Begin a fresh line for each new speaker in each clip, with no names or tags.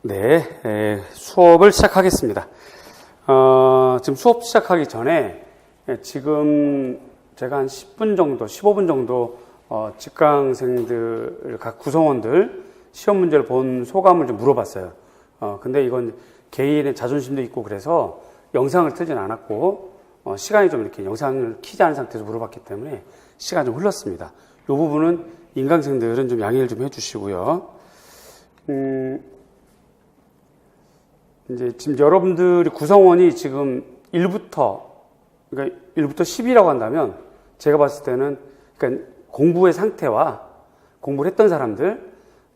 네, 수업을 시작하겠습니다. 지금 수업 시작하기 전에 지금 제가 한 10분 정도, 15분 정도 직강생들, 각 구성원들 시험 문제를 본 소감을 좀 물어봤어요. 근데 이건 개인의 자존심도 있고 그래서 영상을 틀진 않았고 시간이 좀 이렇게 영상을 키지 않은 상태에서 물어봤기 때문에 시간이 좀 흘렀습니다. 이 부분은 인강생들은 좀 양해를 좀 해주시고요. 이제 지금 여러분들이 구성원이 지금 1부터, 그러니까 1부터 10이라고 한다면 제가 봤을 때는 그러니까 공부의 상태와 공부를 했던 사람들,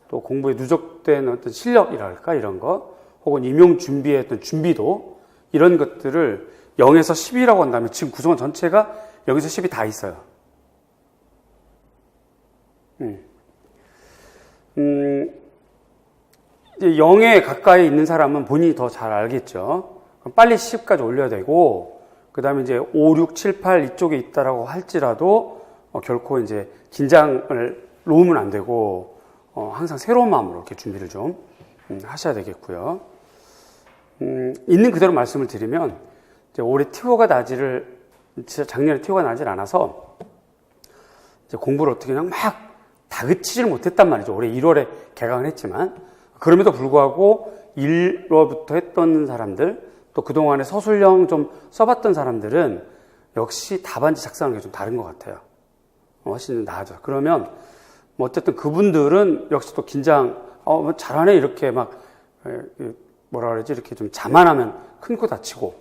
또 공부에 누적된 어떤 실력이랄까 이런 거, 혹은 임용 준비의 어떤 준비도 이런 것들을 0에서 10이라고 한다면 지금 구성원 전체가 0에서 10이 다 있어요. 이제 0에 가까이 있는 사람은 본인이 더 잘 알겠죠. 빨리 10까지 올려야 되고, 그 다음에 이제 5, 6, 7, 8 이쪽에 있다라고 할지라도 결코 이제 긴장을 놓으면 안 되고, 항상 새로운 마음으로 이렇게 준비를 좀 하셔야 되겠고요. 있는 그대로 말씀을 드리면, 이제 올해 티오가 진짜 작년에 티오가 나질 않아서, 이제 공부를 어떻게 그냥 막 다그치지를 못했단 말이죠. 올해 1월에 개강을 했지만, 그럼에도 불구하고 1월부터 했던 사람들, 또 그동안에 서술형 좀 써봤던 사람들은 역시 답안지 작성하는 게 좀 다른 것 같아요. 훨씬 나아져. 그러면 뭐 어쨌든 그분들은 역시 또 긴장, 뭐 잘하네 이렇게 막 뭐라 그러지, 이렇게 좀 자만하면 큰 코 다치고,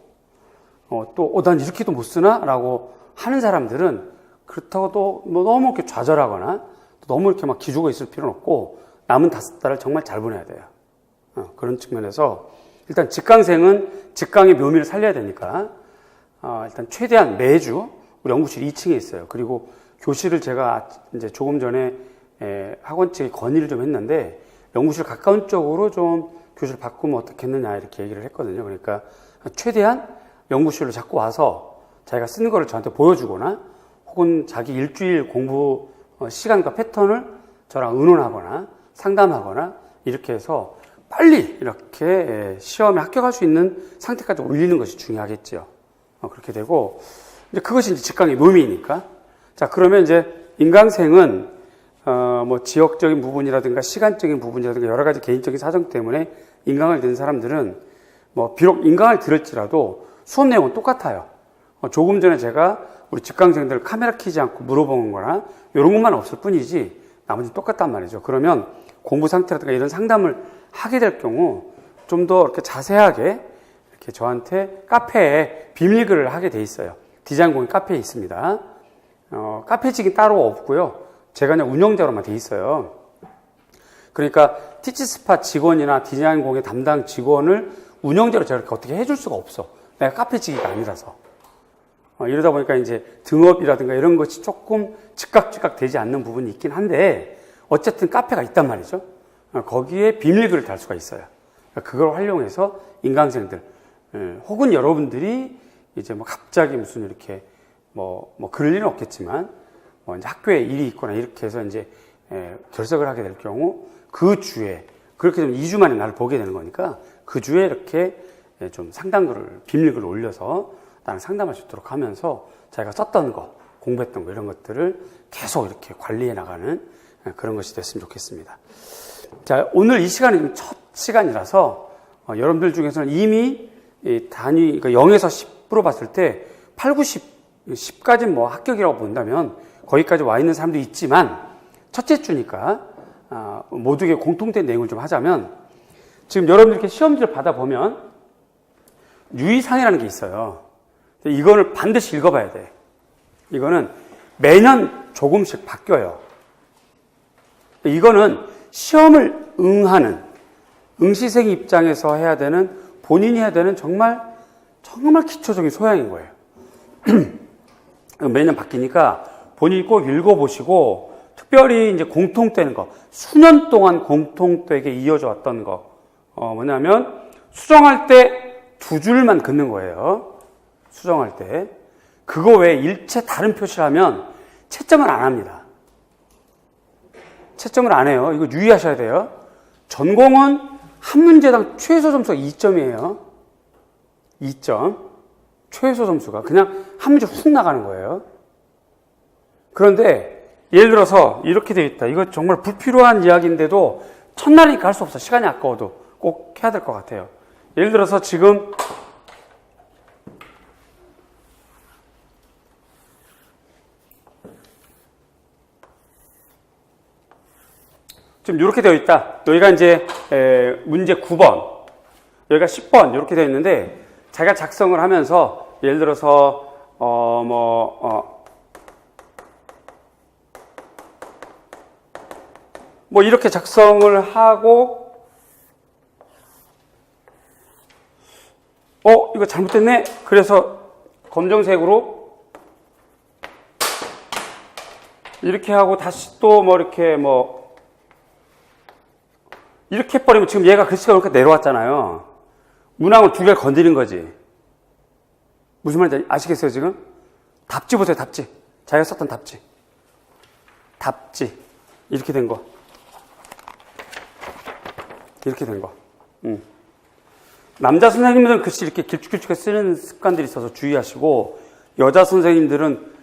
또 난 이렇게도 못 쓰나라고 하는 사람들은 그렇다고 또 뭐 너무 이렇게 좌절하거나 너무 이렇게 막 기죽어 있을 필요는 없고, 남은 5달을 정말 잘 보내야 돼요. 그런 측면에서 일단 직강생은 직강의 묘미를 살려야 되니까 일단 최대한 매주 우리 연구실 2층에 있어요. 그리고 교실을 제가 이제 조금 전에 학원 측에 건의를 좀 했는데, 연구실 가까운 쪽으로 좀 교실 바꾸면 어떻겠느냐 이렇게 얘기를 했거든요. 그러니까 최대한 연구실로 자꾸 와서 자기가 쓰는 거를 저한테 보여주거나, 혹은 자기 일주일 공부 시간과 패턴을 저랑 의논하거나 상담하거나 이렇게 해서 빨리 이렇게 시험에 합격할 수 있는 상태까지 올리는 것이 중요하겠죠. 그렇게 되고, 이제 그것이 이제 직강의 묘미니까. 자, 그러면 이제 인강생은 뭐 지역적인 부분이라든가 시간적인 부분이라든가 여러 가지 개인적인 사정 때문에 인강을 듣는 사람들은 뭐 비록 인강을 들을지라도 수업 내용은 똑같아요. 조금 전에 제가 우리 직강생들 카메라 켜지 않고 물어본 거나 이런 것만 없을 뿐이지 나머지는 똑같단 말이죠. 그러면 공부 상태라든가 이런 상담을 하게 될 경우 좀 더 이렇게 자세하게 이렇게 저한테 카페에 비밀글을 하게 돼 있어요. 디자인 공인 카페에 있습니다. 카페직이 따로 없고요. 제가 그냥 운영자로만 돼 있어요. 그러니까 티치스팟 직원이나 디자인 공인 담당 직원을 운영자로 제가 이렇게 어떻게 해줄 수가 없어. 내가 카페직이 아니라서. 이러다 보니까 이제 등업이라든가 이런 것이 조금 즉각 되지 않는 부분이 있긴 한데, 어쨌든 카페가 있단 말이죠. 거기에 비밀글을 달 수가 있어요. 그걸 활용해서 인강생들, 혹은 여러분들이 이제 뭐 갑자기 무슨 이렇게 뭐 그럴 일은 없겠지만, 뭐 이제 학교에 일이 있거나 이렇게 해서 이제 결석을 하게 될 경우 그 주에, 그렇게 되면 2주 만에 나를 보게 되는 거니까 그 주에 이렇게 좀 상담글을, 비밀글을 올려서 나는 상담할 수 있도록 하면서 자기가 썼던 거, 공부했던 거 이런 것들을 계속 이렇게 관리해 나가는 그런 것이 됐으면 좋겠습니다. 자, 오늘 이 시간이 좀 첫 시간이라서 여러분들 중에서는 이미 단위, 그러니까 0에서 10으로 봤을 때 8, 9, 10까지 뭐 합격이라고 본다면 거기까지 와 있는 사람도 있지만, 첫째 주니까 모두에게 공통된 내용을 좀 하자면, 지금 여러분들 이렇게 시험지를 받아보면 유의사항이라는 게 있어요. 이거를 반드시 읽어봐야 돼. 이거는 매년 조금씩 바뀌어요. 이거는 시험을 응하는 응시생 입장에서 해야 되는, 본인이 해야 되는 정말 기초적인 소양인 거예요. 매년 바뀌니까 본인이 꼭 읽어보시고, 특별히 이제 공통되는 거, 수년 동안 공통되게 이어져 왔던 거, 뭐냐면 수정할 때 2줄만 긋는 거예요. 수정할 때. 그거 외에 일체 다른 표시를 하면 채점을 안 합니다. 채점을 안 해요. 이거 유의하셔야 돼요. 전공은 한 문제당 최소 점수가 2점이에요. 2점. 최소 점수가. 그냥 한 문제 훅 나가는 거예요. 그런데 예를 들어서 이렇게 되어 있다. 이거 정말 불필요한 이야기인데도 첫날이니까 할 수 없어. 시간이 아까워도 꼭 해야 될 것 같아요. 예를 들어서 지금 이렇게 되어 있다. 여기가 이제 문제 9번, 여기가 10번 이렇게 되어 있는데 자기가 작성을 하면서 예를 들어서 뭐 이렇게 작성을 하고 이거 잘못됐네. 그래서 검정색으로 이렇게 하고 다시 또 뭐 이렇게 이렇게 해버리면 지금 얘가 글씨가 이렇게 내려왔잖아요. 문항을 두 개를 건드린 거지. 무슨 말인지 아시겠어요, 지금? 답지 보세요, 답지. 자기가 썼던 답지. 답지. 이렇게 된 거. 이렇게 된 거. 남자 선생님들은 글씨 이렇게 길쭉길쭉하게 쓰는 습관들이 있어서 주의하시고, 여자 선생님들은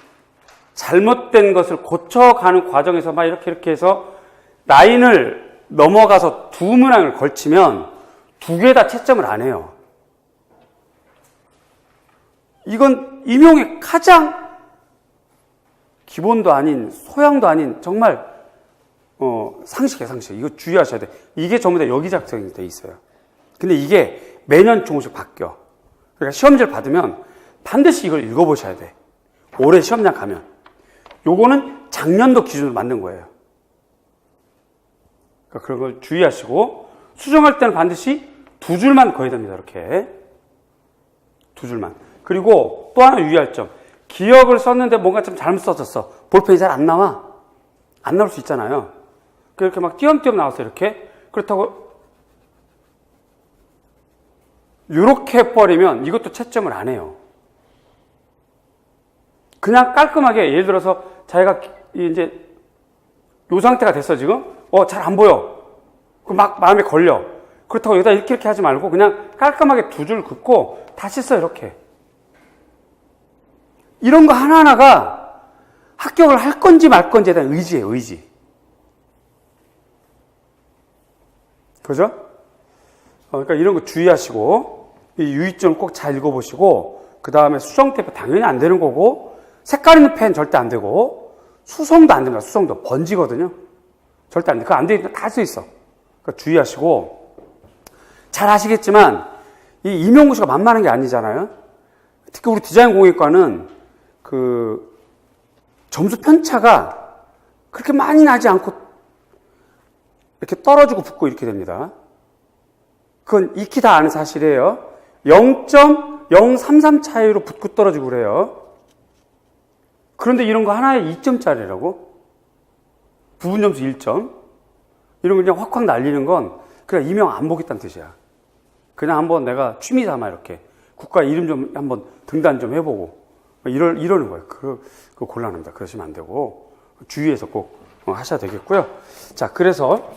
잘못된 것을 고쳐가는 과정에서 막 이렇게 해서 라인을 넘어가서 두 문항을 걸치면 두 개 다 채점을 안 해요. 이건 임용의 가장 기본도 아닌 소양도 아닌 정말 상식이에요, 상식. 이거 주의하셔야 돼. 이게 전부 다 여기 작성이 돼 있어요. 근데 이게 매년 조금씩 바뀌어. 그러니까 시험지를 받으면 반드시 이걸 읽어보셔야 돼. 올해 시험장 가면. 요거는 작년도 기준으로 만든 거예요. 그러니까 그런 걸 주의하시고, 수정할 때는 반드시 두 줄만 그어야 됩니다. 이렇게. 두 줄만. 그리고 또 하나 유의할 점. 기억을 썼는데 뭔가 좀 잘못 써졌어. 볼펜이 잘 안 나와. 안 나올 수 있잖아요. 그렇게 막 띄엄띄엄 나왔어요. 이렇게. 그렇다고 이렇게 해버리면 이것도 채점을 안 해요. 그냥 깔끔하게, 예를 들어서 자기가 이제 요 상태가 됐어, 지금. 잘 안 보여. 막 마음에 걸려. 그렇다고 여기다 이렇게 하지 말고 그냥 깔끔하게 두 줄 긋고 다시 써, 이렇게. 이런 거 하나하나가 합격을 할 건지 말 건지에 대한 의지예요, 의지. 그죠? 그러니까 이런 거 주의하시고, 이 유의점 꼭 잘 읽어보시고, 그 다음에 수정 테이프 당연히 안 되는 거고, 색깔 있는 펜 절대 안 되고, 수성도 안 됩니다. 수성도 번지거든요. 절대 안 돼. 그거 안 되니까 다 할 수 있어. 그러니까 주의하시고, 잘 아시겠지만 이 임용고시가 만만한 게 아니잖아요. 특히 우리 디자인 공예과는 그 점수 편차가 그렇게 많이 나지 않고 이렇게 떨어지고 붙고 이렇게 됩니다. 그건 익히 다 아는 사실이에요. 0.033 차이로 붙고 떨어지고 그래요. 그런데 이런 거 하나에 2점짜리라고? 부분 점수 1점? 이런 거 그냥 확확 날리는 건 그냥 임용 안 보겠다는 뜻이야. 그냥 한번 내가 취미 삼아 이렇게 국가 이름 좀 한번 등단 좀 해보고 이러는 거예요. 그거 곤란합니다. 그러시면 안 되고 주의해서 꼭 하셔야 되겠고요. 자, 그래서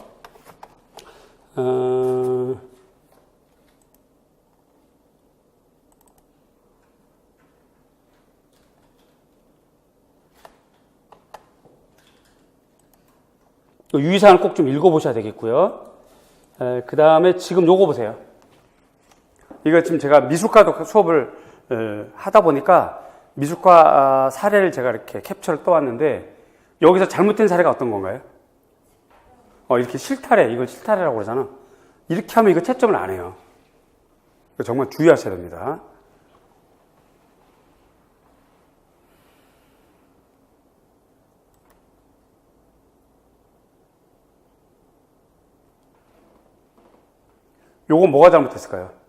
유의사항을 꼭 좀 읽어보셔야 되겠고요. 그 다음에 지금 요거 보세요. 이거 지금 제가 미술과도 수업을 하다 보니까 미술과 사례를 제가 이렇게 캡처를 떠왔는데, 여기서 잘못된 사례가 어떤 건가요? 이렇게 실타래, 이걸 실타래라고 그러잖아. 이렇게 하면 이거 채점을 안 해요. 정말 주의하셔야 됩니다. 요거 뭐가 잘못됐을까요?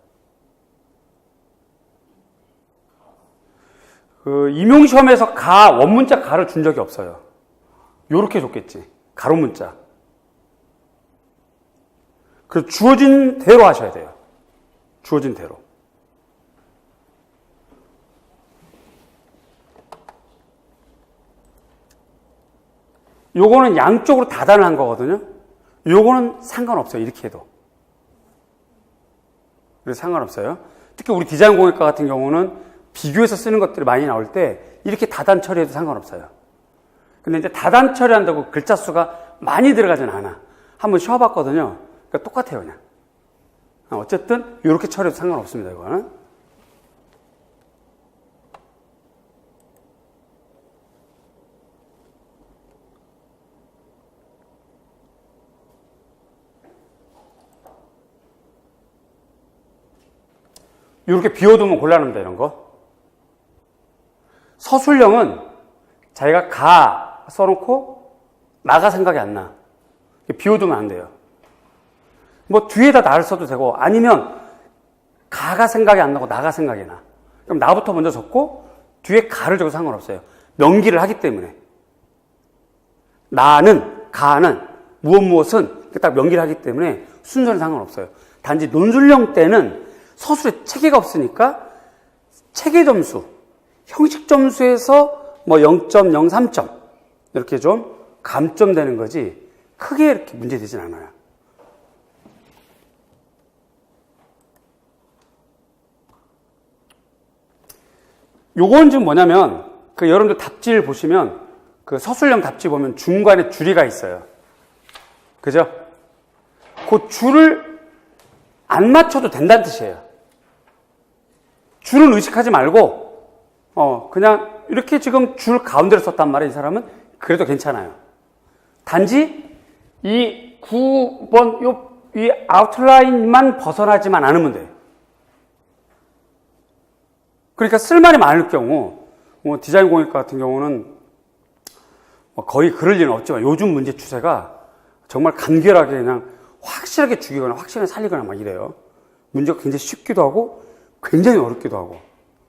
임용시험에서 원문자 가를 준 적이 없어요. 요렇게 줬겠지. 가로 문자. 그래서 주어진 대로 하셔야 돼요. 주어진 대로. 요거는 양쪽으로 다단을 한 거거든요. 요거는 상관없어요. 이렇게 해도. 그래서 상관없어요. 특히 우리 디자인 공예과 같은 경우는 비교해서 쓰는 것들이 많이 나올 때 이렇게 다단 처리해도 상관없어요. 근데 이제 다단 처리한다고 글자 수가 많이 들어가진 않아. 한번 쉬어봤거든요. 그러니까 똑같아요, 그냥. 어쨌든 이렇게 처리해도 상관없습니다, 이거는. 이렇게 비워두면 곤란합니다, 이런 거. 서술형은 자기가 가 써놓고 나가 생각이 안 나. 비워두면 안 돼요. 뭐 뒤에다 나를 써도 되고 아니면 가가 생각이 안 나고 나가 생각이 나. 그럼 나부터 먼저 적고 뒤에 가를 적어도 상관없어요. 명기를 하기 때문에. 나는, 가는, 무엇은 딱 명기를 하기 때문에 순서는 상관없어요. 단지 논술형 때는 서술에 체계가 없으니까 체계 점수, 형식 점수에서 뭐 0.03점 이렇게 좀 감점되는 거지 크게 이렇게 문제되진 않아요. 요건 지금 뭐냐면 그 여러분들 답지를 보시면 그 서술형 답지 보면 중간에 줄이가 있어요. 그죠? 그 줄을 안 맞춰도 된다는 뜻이에요. 줄은 의식하지 말고 그냥 이렇게 지금 줄 가운데로 썼단 말이에요. 이 사람은 그래도 괜찮아요. 단지 이 9번 이 아웃라인만 벗어나지만 않으면 돼요. 그러니까 쓸 말이 많을 경우 디자인 공예과 같은 경우는 거의 그럴 일은 없지만 요즘 문제 추세가 정말 간결하게 그냥 확실하게 죽이거나 확실하게 살리거나 막 이래요. 문제가 굉장히 쉽기도 하고 굉장히 어렵기도 하고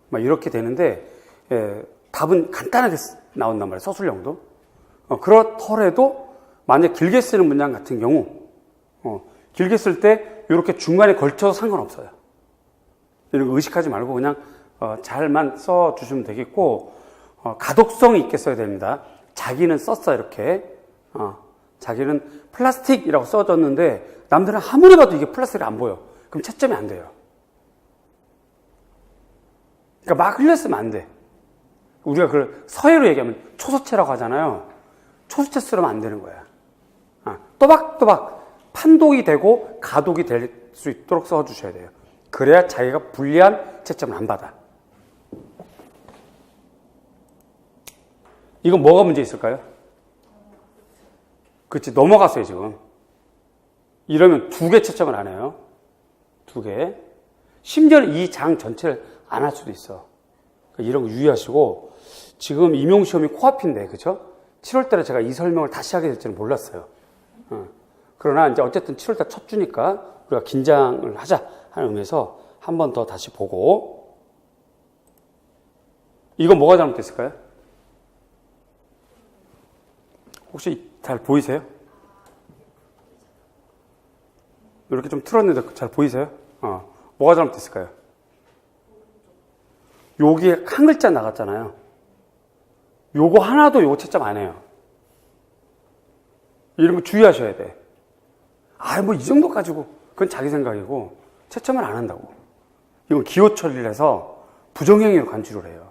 막 이렇게 되는데 답은 간단하게 나온단 말이에요. 서술형도. 그렇더라도 만약 길게 쓰는 문장 같은 경우 길게 쓸 때 이렇게 중간에 걸쳐서 상관없어요. 이런 거 의식하지 말고 그냥 잘만 써주시면 되겠고 가독성이 있게 써야 됩니다. 자기는 썼어 이렇게 자기는 플라스틱이라고 써줬는데 남들은 아무리 봐도 이게 플라스틱이 안 보여. 그럼 채점이 안 돼요. 그러니까 막 흘렸으면 안 돼. 우리가 그걸 서예로 얘기하면 초서체라고 하잖아요. 초서체 쓰면 안 되는 거야. 또박또박 판독이 되고 가독이 될 수 있도록 써주셔야 돼요. 그래야 자기가 불리한 채점을 안 받아. 이건 뭐가 문제 있을까요? 그렇지, 넘어갔어요, 지금. 이러면 2개 채점을 안 해요. 2개. 심지어 이 장 전체를 안 할 수도 있어. 그러니까 이런 거 유의하시고, 지금 임용시험이 코앞인데, 그죠? 7월달에 제가 이 설명을 다시 하게 될지는 몰랐어요. 그러나 이제 어쨌든 7월달 첫 주니까 우리가 긴장을 하자 하는 의미에서 한 번 더 다시 보고, 이건 뭐가 잘못됐을까요? 혹시 잘 보이세요? 이렇게 좀 틀었는데 잘 보이세요? 뭐가 잘못됐을까요? 여기에 한 글자 나갔잖아요. 요거 하나도 요거 채점 안 해요. 이런 거 주의하셔야 돼. 뭐 이 정도 가지고 그건 자기 생각이고 채점을 안 한다고. 이건 기호 처리를 해서 부정행위로 간주를 해요.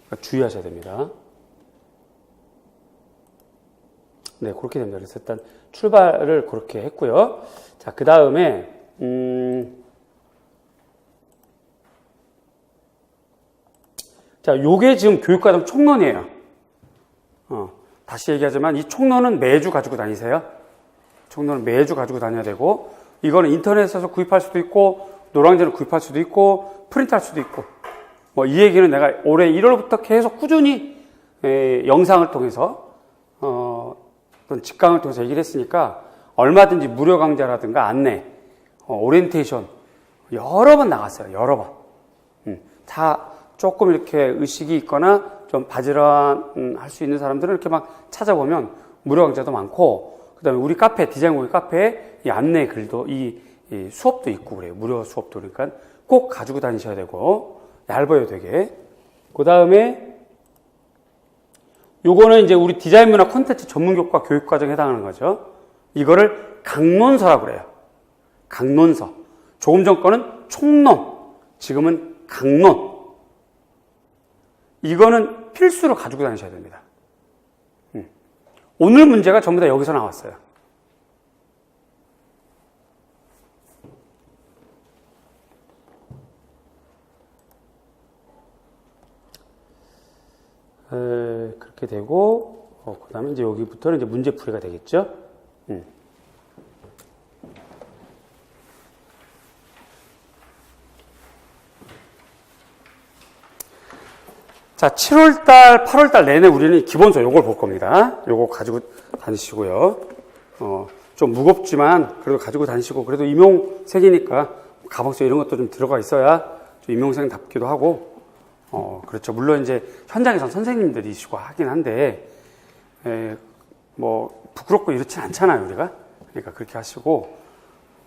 그러니까 주의하셔야 됩니다. 네, 그렇게 됩니다. 그래서 일단 출발을 그렇게 했고요. 자, 그 다음에 자, 요게 지금 교육과정 총론이에요. 다시 얘기하지만 이 총론은 매주 가지고 다니세요. 총론은 매주 가지고 다녀야 되고, 이거는 인터넷에서 구입할 수도 있고, 노량진을 구입할 수도 있고, 프린트할 수도 있고, 이 얘기는 내가 올해 1월부터 계속 꾸준히 영상을 통해서 어떤 직강을 통해서 얘기를 했으니까 얼마든지 무료 강좌라든가 안내, 오리엔테이션 여러 번 나갔어요. 여러 번. 다 조금 이렇게 의식이 있거나 좀 바지런할 수 있는 사람들은 이렇게 막 찾아보면 무료 강좌도 많고, 그 다음에 우리 카페, 디자인 공예 카페에 이 안내 글도, 이 수업도 있고 그래요. 무료 수업도. 그러니까 꼭 가지고 다니셔야 되고, 얇아요, 되게. 그 다음에 요거는 이제 우리 디자인 문화 콘텐츠 전문교과 교육과정에 해당하는 거죠. 이거를 강론서라고 그래요. 강론서. 조금 전 거는 총론, 지금은 강론. 이거는 필수로 가지고 다니셔야 됩니다. 오늘 문제가 전부 다 여기서 나왔어요. 그렇게 되고, 그 다음에 이제 여기부터는 이제 문제풀이가 되겠죠? 자, 7월달, 8월달 내내 우리는 기본서 요걸 볼 겁니다. 요거 가지고 다니시고요. 좀 무겁지만 그래도 가지고 다니시고, 그래도 임용생이니까 가방서 이런 것도 좀 들어가 있어야 좀 임용생답기도 하고, 그렇죠. 물론 이제 현장에선 선생님들이시고 하긴 한데, 뭐, 부끄럽고 이렇진 않잖아요, 우리가. 그러니까 그렇게 하시고,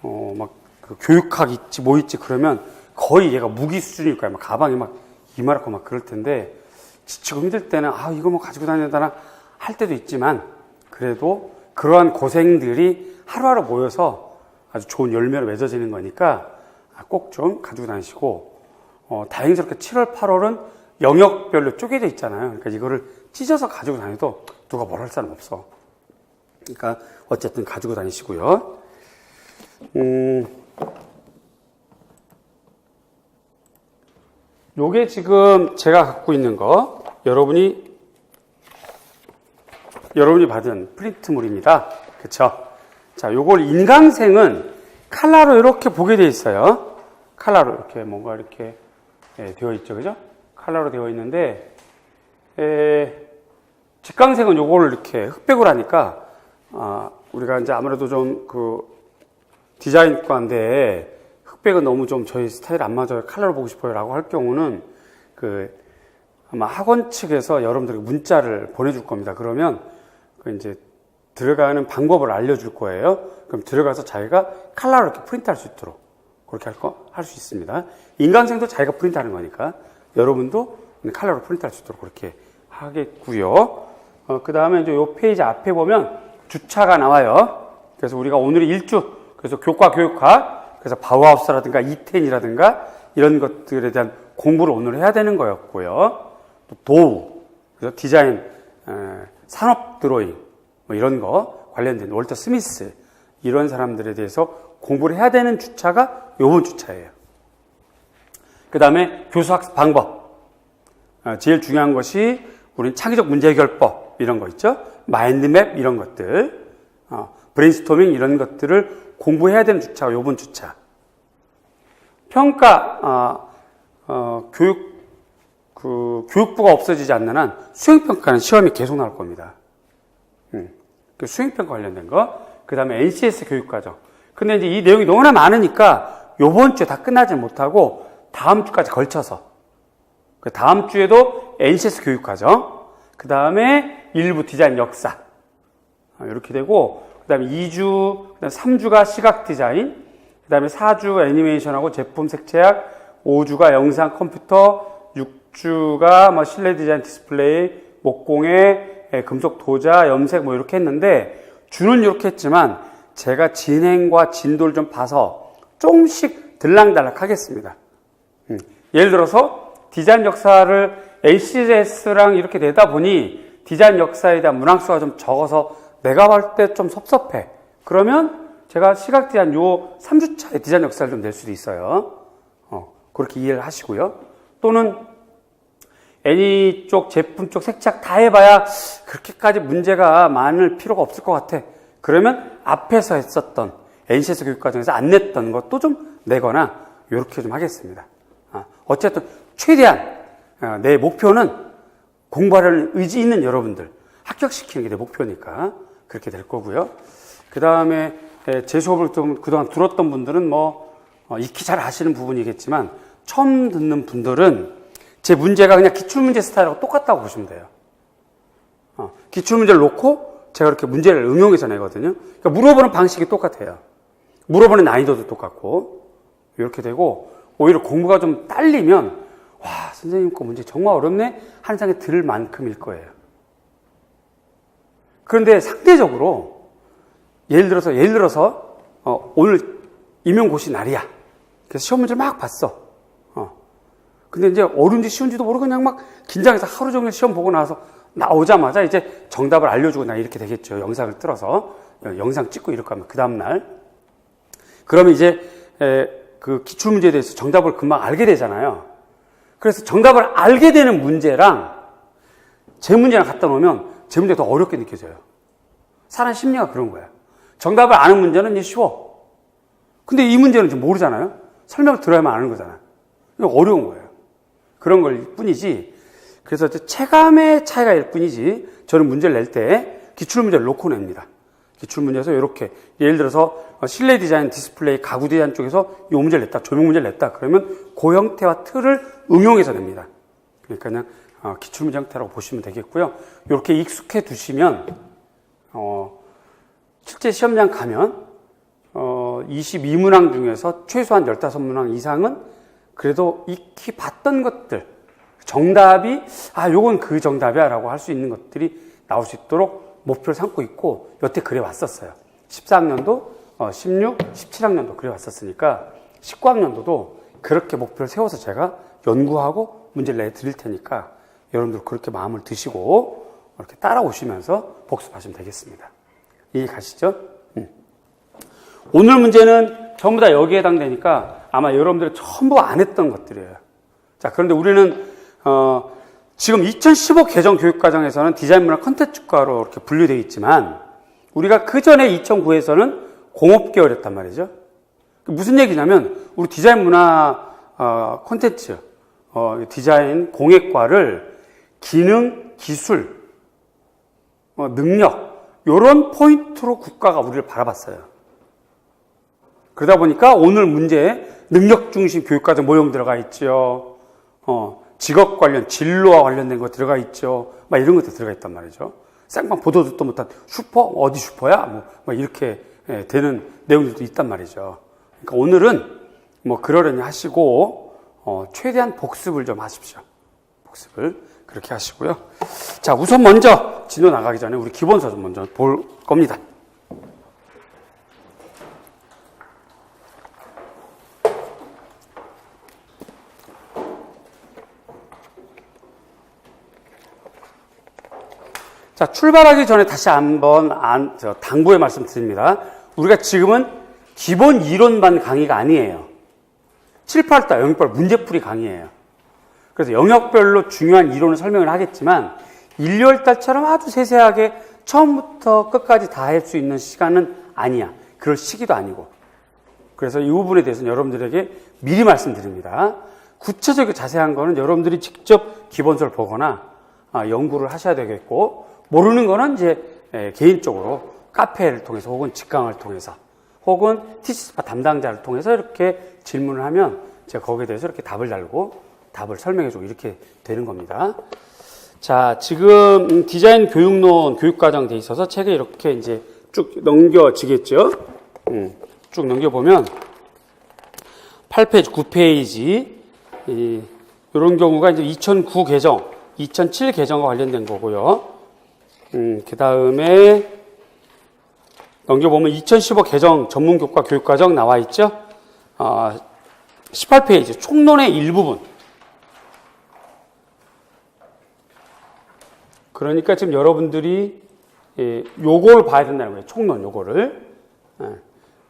그 교육학 있지, 뭐 있지, 그러면 거의 얘가 무기 수준일 거야. 막 가방이 막 이만하고 막 그럴 텐데, 지치고 힘들 때는, 이거 뭐 가지고 다니다나 할 때도 있지만, 그래도 그러한 고생들이 하루하루 모여서 아주 좋은 열매로 맺어지는 거니까 꼭 좀 가지고 다니시고, 다행스럽게 7월, 8월은 영역별로 쪼개져 있잖아요. 그러니까 이거를 찢어서 가지고 다녀도 누가 뭘 할 사람 없어. 그러니까 어쨌든 가지고 다니시고요. 요게 지금 제가 갖고 있는 거, 여러분이 받은 프린트물입니다. 그쵸? 자, 요걸 인강생은 칼라로 이렇게 보게 돼 있어요. 칼라로 이렇게 뭔가 이렇게 되어 있죠. 그죠? 칼라로 되어 있는데, 직강생은 요거를 이렇게 흑백으로 하니까, 우리가 이제 아무래도 좀 디자인과인데, 흑백은 너무 좀 저희 스타일 안 맞아요. 컬러로 보고 싶어요. 라고 할 경우는, 아마 학원 측에서 여러분들에게 문자를 보내줄 겁니다. 그러면, 이제 들어가는 방법을 알려줄 거예요. 그럼 들어가서 자기가 컬러로 이렇게 프린트 할 수 있도록, 그렇게 할 수 있습니다. 인강생도 자기가 프린트 하는 거니까, 여러분도 컬러로 프린트 할 수 있도록 그렇게 하겠고요. 그 다음에 이제 요 페이지 앞에 보면 주차가 나와요. 그래서 우리가 오늘이 1주, 그래서 교과 교육학, 그래서 바우하우스라든가 이텐이라든가 이런 것들에 대한 공부를 오늘 해야 되는 거였고요. 또 도우, 그래서 디자인, 산업 드로잉, 뭐 이런 거 관련된 월터 스미스, 이런 사람들에 대해서 공부를 해야 되는 주차가 요번 주차예요. 그 다음에 교수학습 방법. 제일 중요한 것이 우린 창의적 문제 해결법, 이런 거 있죠. 마인드맵, 이런 것들. 브레인스토밍, 이런 것들을 공부해야 되는 주차가 요번 주차. 평가, 교육부가 없어지지 않는 한 수행평가는 시험이 계속 나올 겁니다. 그 수행평가 관련된 거. 그 다음에 NCS 교육과정. 근데 이제 이 내용이 너무나 많으니까 요번 주에 다 끝나지 못하고 다음 주까지 걸쳐서. 그 다음 주에도 NCS 교육과정. 그 다음에 일부 디자인 역사. 이렇게 되고, 그 다음에 2주, 그 다음에 3주가 시각 디자인, 그 다음에 4주 애니메이션하고 제품 색채학, 5주가 영상 컴퓨터, 6주가 뭐 실내 디자인 디스플레이, 목공예, 금속 도자, 염색 뭐 이렇게 했는데, 주는 이렇게 했지만, 제가 진행과 진도를 좀 봐서 조금씩 들락달락 하겠습니다. 예를 들어서 디자인 역사를 ACS랑 이렇게 내다 보니 디자인 역사에 대한 문항수가 좀 적어서 내가 볼 때 좀 섭섭해. 그러면 제가 시각 디자인 요 3주차에 디자인 역사를 좀 낼 수도 있어요. 그렇게 이해를 하시고요. 또는 애니 쪽, 제품 쪽, 색착 다 해봐야 그렇게까지 문제가 많을 필요가 없을 것 같아. 그러면 앞에서 했었던 NCS 교육과정에서 안 냈던 것도 좀 내거나 이렇게 좀 하겠습니다. 어쨌든 최대한 내 목표는 공부하려는 의지 있는 여러분들 합격시키는 게 내 목표니까 그렇게 될 거고요. 그 다음에 제 수업을 좀 그동안 들었던 분들은 뭐 익히 잘 아시는 부분이겠지만 처음 듣는 분들은 제 문제가 그냥 기출문제 스타일하고 똑같다고 보시면 돼요. 기출문제를 놓고 제가 이렇게 문제를 응용해서 내거든요. 그러니까 물어보는 방식이 똑같아요. 물어보는 난이도도 똑같고 이렇게 되고 오히려 공부가 좀 딸리면 와 선생님 거 문제 정말 어렵네 하는 생각이 들 만큼일 거예요. 그런데 상대적으로 예를 들어서 오늘 임용고시 날이야. 그래서 시험 문제를 막 봤어. 근데 이제 어려운지 쉬운지도 모르고 그냥 막 긴장해서 하루 종일 시험 보고 나서 나오자마자 이제 정답을 알려주고 나 이렇게 되겠죠. 영상을 틀어서. 영상 찍고 이럴 거면 그 다음날. 그러면 이제 그 기출문제에 대해서 정답을 금방 알게 되잖아요. 그래서 정답을 알게 되는 문제랑 제 문제랑 갖다 놓으면 제 문제가 더 어렵게 느껴져요. 사람 심리가 그런 거예요. 정답을 아는 문제는 이제 쉬워. 근데 이 문제는 지금 모르잖아요. 설명을 들어야만 아는 거잖아요. 어려운 거예요. 그런 걸 뿐이지. 그래서 체감의 차이가 일 뿐이지. 저는 문제를 낼 때 기출문제를 놓고 냅니다. 기출문제에서 이렇게 예를 들어서 실내 디자인, 디스플레이, 가구 디자인 쪽에서 이 문제를 냈다. 조명 문제를 냈다. 그러면 그 형태와 틀을 응용해서 냅니다. 그러니까 그냥 기출문제 형태라고 보시면 되겠고요. 이렇게 익숙해 두시면 실제 시험장 가면 22문항 중에서 최소한 15문항 이상은 그래도 익히 봤던 것들, 정답이 요건 그 정답이야 라고 할 수 있는 것들이 나올 수 있도록 목표를 삼고 있고 여태 그래 왔었어요. 14학년도, 16, 17학년도 그래 왔었으니까 19학년도도 그렇게 목표를 세워서 제가 연구하고 문제를 내드릴 테니까 여러분들 그렇게 마음을 드시고 이렇게 따라오시면서 복습하시면 되겠습니다. 이해 가시죠? 오늘 문제는 전부 다 여기에 해당되니까 아마 여러분들이 전부 안 했던 것들이에요. 자, 그런데 우리는 지금 2015 개정 교육과정에서는 디자인 문화 컨텐츠과로 이렇게 분류되어 있지만 우리가 그 전에 2009에서는 공업계열이었단 말이죠. 무슨 얘기냐면 우리 디자인 문화 콘텐츠 디자인 공예과를 기능, 기술, 능력 이런 포인트로 국가가 우리를 바라봤어요. 그러다 보니까 오늘 문제에 능력 중심 교육과정 모형 들어가 있죠. 직업 관련 진로와 관련된 거 들어가 있죠. 막 이런 것도 들어가 있단 말이죠. 쌍방 보도 듣도 못한 슈퍼 어디 슈퍼야? 뭐 이렇게 되는 내용들도 있단 말이죠. 그러니까 오늘은 뭐 그러려니 하시고 최대한 복습을 좀 하십시오. 복습을 그렇게 하시고요. 자, 우선 먼저 진도 나가기 전에 우리 기본서 좀 먼저 볼 겁니다. 자, 출발하기 전에 다시 한번 당부의 말씀 드립니다. 우리가 지금은 기본 이론반 강의가 아니에요. 7, 8달 영역별 문제풀이 강의예요. 그래서 영역별로 중요한 이론을 설명을 하겠지만 1, 2월 달처럼 아주 세세하게 처음부터 끝까지 다 할 수 있는 시간은 아니야. 그럴 시기도 아니고. 그래서 이 부분에 대해서는 여러분들에게 미리 말씀드립니다. 구체적이고 자세한 거는 여러분들이 직접 기본서를 보거나 연구를 하셔야 되겠고 모르는 거는 이제 개인적으로 카페를 통해서 혹은 직강을 통해서 혹은 티시스파 담당자를 통해서 이렇게 질문을 하면 제가 거기에 대해서 이렇게 답을 달고 답을 설명해주고 이렇게 되는 겁니다. 자, 지금 디자인 교육론 교육과정 돼 있어서 책에 이렇게 이제 쭉 넘겨지겠죠? 쭉 넘겨보면 8페이지, 9페이지 이런 경우가 이제 2009 개정, 2007 개정과 관련된 거고요. 그 다음에 넘겨보면 2015 개정 전문교과 교육과정 나와 있죠? 18페이지 총론의 일부분. 그러니까 지금 여러분들이 요걸 봐야 된다는 거예요. 총론 요거를.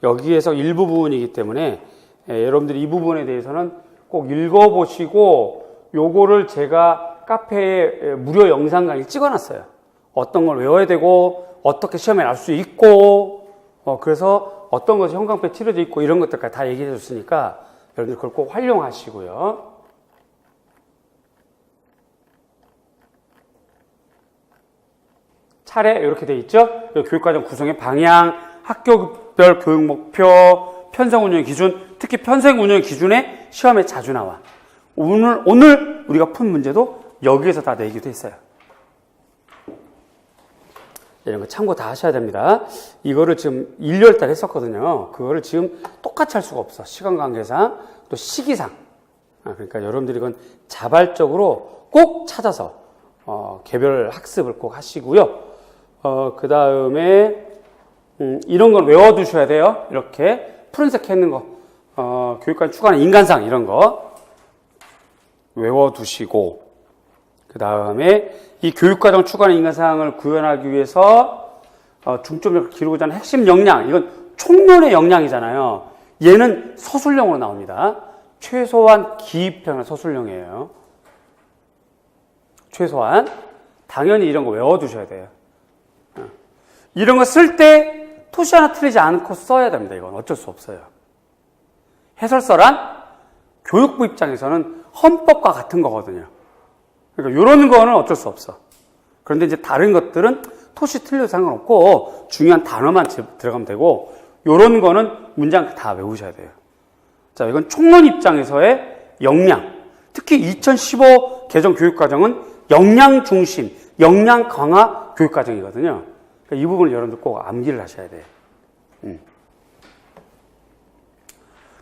여기에서 일부분이기 때문에 여러분들이 이 부분에 대해서는 꼭 읽어보시고 요거를 제가 카페에 무료 영상 강의 찍어놨어요. 어떤 걸 외워야 되고 어떻게 시험에 날 수 있고 그래서 어떤 것이 형광펜 칠해져 있고 이런 것들까지 다 얘기해 줬으니까 여러분들 그걸 꼭 활용하시고요. 차례 이렇게 돼 있죠. 교육과정 구성의 방향, 학교별 교육 목표, 편성 운영 기준, 특히 편성 운영 기준에 시험에 자주 나와. 오늘 우리가 푼 문제도 여기에서 다 내기도 했어요. 이런 거 참고 다 하셔야 됩니다. 이거를 지금 1, 2월 달 했었거든요. 그거를 지금 똑같이 할 수가 없어. 시간 관계상, 또 시기상. 그러니까 여러분들이 이건 자발적으로 꼭 찾아서, 개별 학습을 꼭 하시고요. 그 다음에, 이런 건 외워두셔야 돼요. 이렇게 푸른색 했는 거. 교육과정 추가하는 인간상 이런 거 외워두시고, 그 다음에 이 교육과정 추가하는 인간상을 구현하기 위해서 중점을 기르고자 하는 핵심 역량, 이건 총론의 역량이잖아요. 얘는 서술형으로 나옵니다. 최소한 기입형은 서술형이에요. 최소한. 당연히 이런 거 외워두셔야 돼요. 이런 거 쓸 때 토시 하나 틀리지 않고 써야 됩니다. 이건 어쩔 수 없어요. 해설서란 교육부 입장에서는 헌법과 같은 거거든요. 그러니까 이런 거는 어쩔 수 없어. 그런데 이제 다른 것들은 토시 틀려도 상관없고 중요한 단어만 들어가면 되고, 이런 거는 문장 다 외우셔야 돼요. 자, 이건 총론 입장에서의 역량. 특히 2015 개정 교육과정은 역량 중심, 역량 강화 교육과정이거든요. 그러니까 이 부분을 여러분들 꼭 암기를 하셔야 돼요.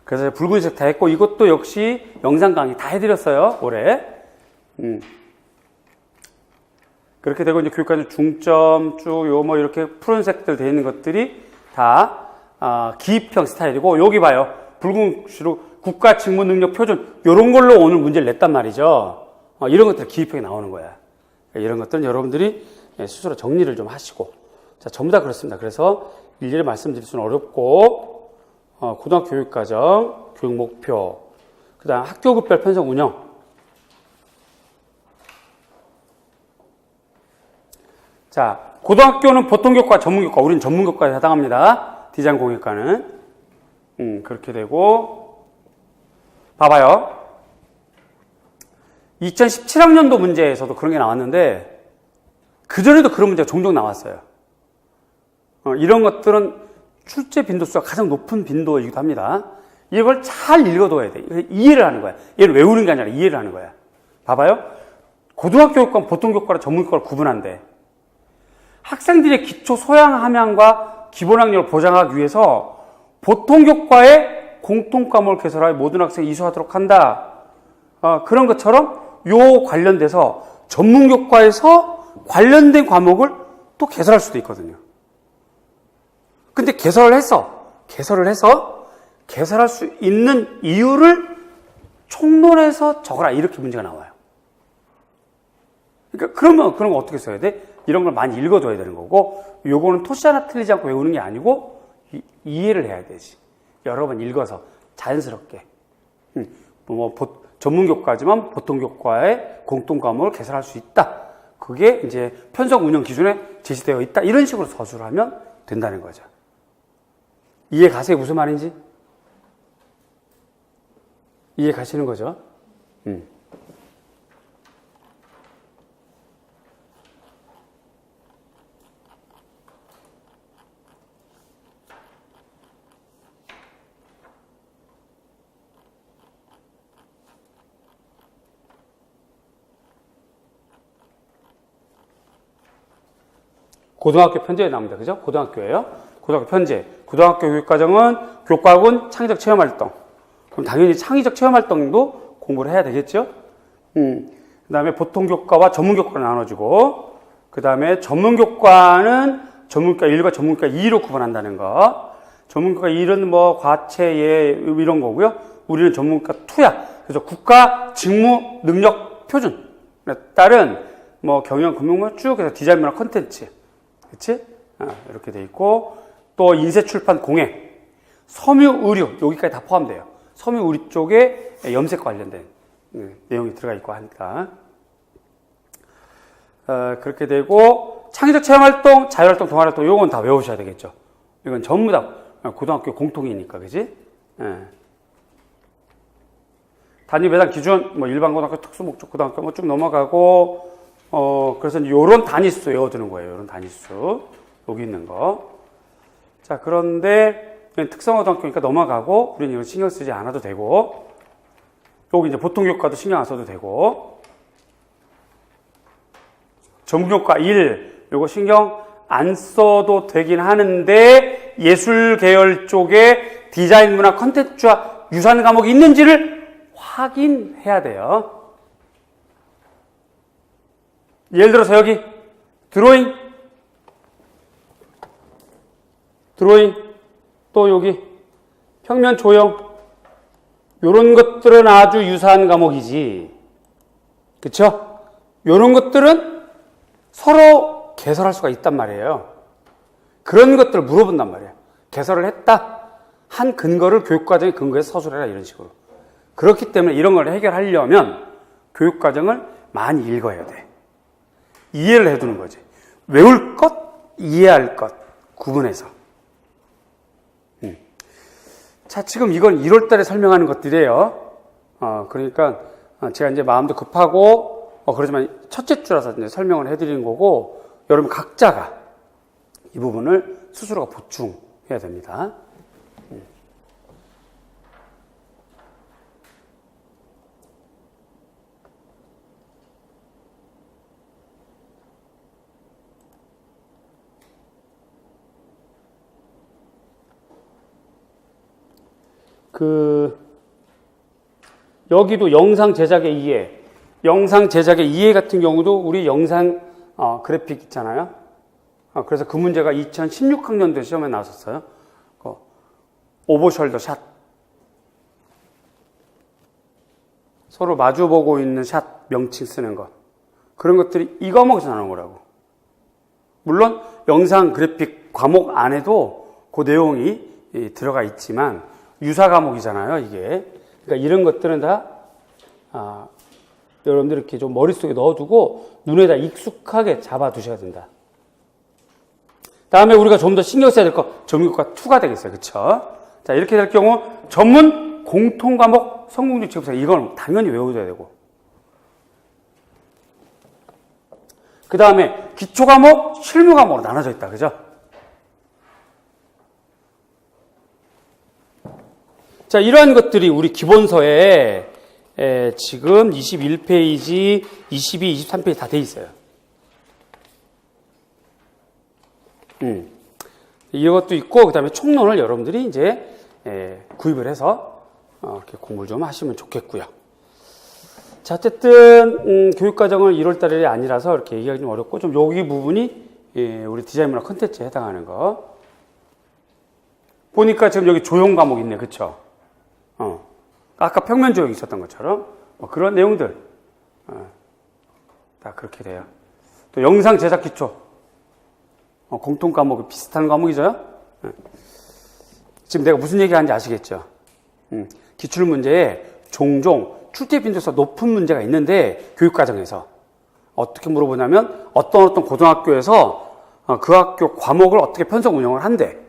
그래서 붉은색 다 했고, 이것도 역시 영상 강의 다 해드렸어요, 올해. 그렇게 되고, 이제 교육과정 중점 쭉, 이렇게 푸른색들 되어 있는 것들이 다, 기입형 스타일이고, 여기 봐요. 붉은 시로 국가 직무 능력 표준, 요런 걸로 오늘 문제를 냈단 말이죠. 이런 것들 기입형이 나오는 거야. 이런 것들은 여러분들이 스스로 정리를 좀 하시고. 자, 전부 다 그렇습니다. 그래서 일일이 말씀드릴 수는 어렵고, 고등학교 교육과정, 교육 목표, 그 다음 학교급별 편성 운영. 자, 고등학교는 보통교과, 전문교과, 우리는 전문교과에 해당합니다. 디자인 공예과는. 그렇게 되고, 봐봐요. 2017학년도 문제에서도 그런 게 나왔는데, 그전에도 그런 문제가 종종 나왔어요. 이런 것들은 출제 빈도수가 가장 높은 빈도이기도 합니다. 이걸 잘 읽어둬야 돼. 이해를 하는 거야. 얘를 외우는 게 아니라 이해를 하는 거야. 봐봐요. 고등학교 교육과는 보통교과랑 전문교과를 구분한대. 학생들의 기초 소양 함양과 기본 학력을 보장하기 위해서 보통교과에 공통과목을 개설하여 모든 학생이 이수하도록 한다. 그런 것처럼 요 관련돼서 전문교과에서 관련된 과목을 또 개설할 수도 있거든요. 근데 개설을 해서 개설할 수 있는 이유를 총론에서 적어라, 이렇게 문제가 나와요. 그러니까 그러면 그런 거 어떻게 써야 돼? 이런 걸 많이 읽어줘야 되는 거고, 요거는 토시 하나 틀리지 않고 외우는 게 아니고 이해를 해야 되지. 여러 번 읽어서 자연스럽게. 전문교과지만 보통교과에 공통과목을 개설할 수 있다. 그게 이제 편성 운영 기준에 제시되어 있다. 이런 식으로 서술을 하면 된다는 거죠. 이해 가세요? 무슨 말인지? 이해 가시는 거죠? 고등학교 편제에 나옵니다. 그죠? 고등학교예요. 고등학교 편제. 고등학교 교육과정은 교과학은 창의적 체험활동. 그럼 당연히 창의적 체험활동도 공부를 해야 되겠죠? 그 다음에 보통교과와 전문교과로 나눠지고, 그 다음에 전문교과는 전문교과 1과 전문교과 2로 구분한다는 거. 전문교과 1은 뭐 과체, 예, 이런 거고요. 우리는 전문교과 2야. 그래서 국가 직무 능력 표준에 따른 뭐 경영, 금융, 쭉 해서 디자인 문화 콘텐츠. 그치? 이렇게 돼 있고, 또 인쇄 출판 공예, 섬유 의류, 여기까지 다 포함돼요. 섬유 의류 쪽에 염색 관련된 내용이 들어가 있고 하니까. 그렇게 되고, 창의적 체험활동, 자율활동, 동아활동, 요건 다 외우셔야 되겠죠. 이건 전부 다 고등학교 공통이니까, 그지? 단위 배당 기준, 뭐 일반고등학교, 특수목적 고등학교 뭐 쭉 넘어가고, 그래서 요런 단위수 외워두는 거예요. 요런 단위수. 여기 있는 거. 자, 그런데 특성고등학교니까 넘어가고, 우리는 이거 신경 쓰지 않아도 되고, 여기 이제 보통교과도 신경 안 써도 되고, 전문교과 1, 요거 신경 안 써도 되긴 하는데, 예술 계열 쪽에 디자인 문화 컨텐츠와 유사한 과목이 있는지를 확인해야 돼요. 예를 들어서 여기 드로잉, 또 여기 평면 조형, 요런 것들은 아주 유사한 과목이지. 그쵸? 요런 것들은 서로 개설할 수가 있단 말이에요. 그런 것들을 물어본단 말이에요. 개설을 했다? 한 근거를 교육과정의 근거에서 서술해라, 이런 식으로. 그렇기 때문에 이런 걸 해결하려면 교육과정을 많이 읽어야 돼. 이해를 해두는 거지. 외울 것, 이해할 것, 구분해서. 자, 지금 이건 1월 달에 설명하는 것들이에요. 그러니까 제가 이제 마음도 급하고, 그러지만 첫째 주라서 이제 설명을 해드리는 거고, 여러분 각자가 이 부분을 스스로가 보충해야 됩니다. 여기도 영상 제작의 이해. 영상 제작의 이해 같은 경우도 우리 영상 그래픽 있잖아요. 그래서 그 문제가 2016학년도에 시험에 나왔었어요. 오버숄더 샷. 서로 마주보고 있는 샷 명칭 쓰는 것. 그런 것들이 이 과목에서 나오는 거라고. 물론 영상 그래픽 과목 안에도 그 내용이 들어가 있지만 유사 과목이잖아요, 이게. 그러니까 이런 것들은 다, 여러분들 이렇게 좀 머릿속에 넣어두고 눈에다 익숙하게 잡아두셔야 된다. 다음에 우리가 좀 더 신경 써야 될 거, 전문교과 2가 되겠어요. 그쵸? 자, 이렇게 될 경우, 전문 공통 과목 성공률 취급사, 이건 당연히 외워줘야 되고. 그 다음에 기초 과목, 실무 과목으로 나눠져 있다. 그죠? 자, 이러한 것들이 우리 기본서에 지금 21페이지, 22, 23페이지 다 돼 있어요. 이것도 있고, 그 다음에 총론을 여러분들이 이제 구입을 해서 이렇게 공부를 좀 하시면 좋겠고요. 자, 어쨌든 교육과정은 1월 달이 아니라서 이렇게 얘기하기 좀 어렵고, 좀 여기 부분이 우리 디자인 문화 콘텐츠에 해당하는 거. 보니까 지금 여기 조형 과목 있네, 그쵸? 아까 평면 조형이 있었던 것처럼 그런 내용들 다 그렇게 돼요. 또 영상 제작 기초 공통 과목 비슷한 과목이죠. 지금 내가 무슨 얘기하는지 아시겠죠? 기출 문제에 종종 출제 빈도수가 높은 문제가 있는데 교육과정에서 어떻게 물어보냐면 어떤 고등학교에서 그 학교 과목을 어떻게 편성 운영을 한대.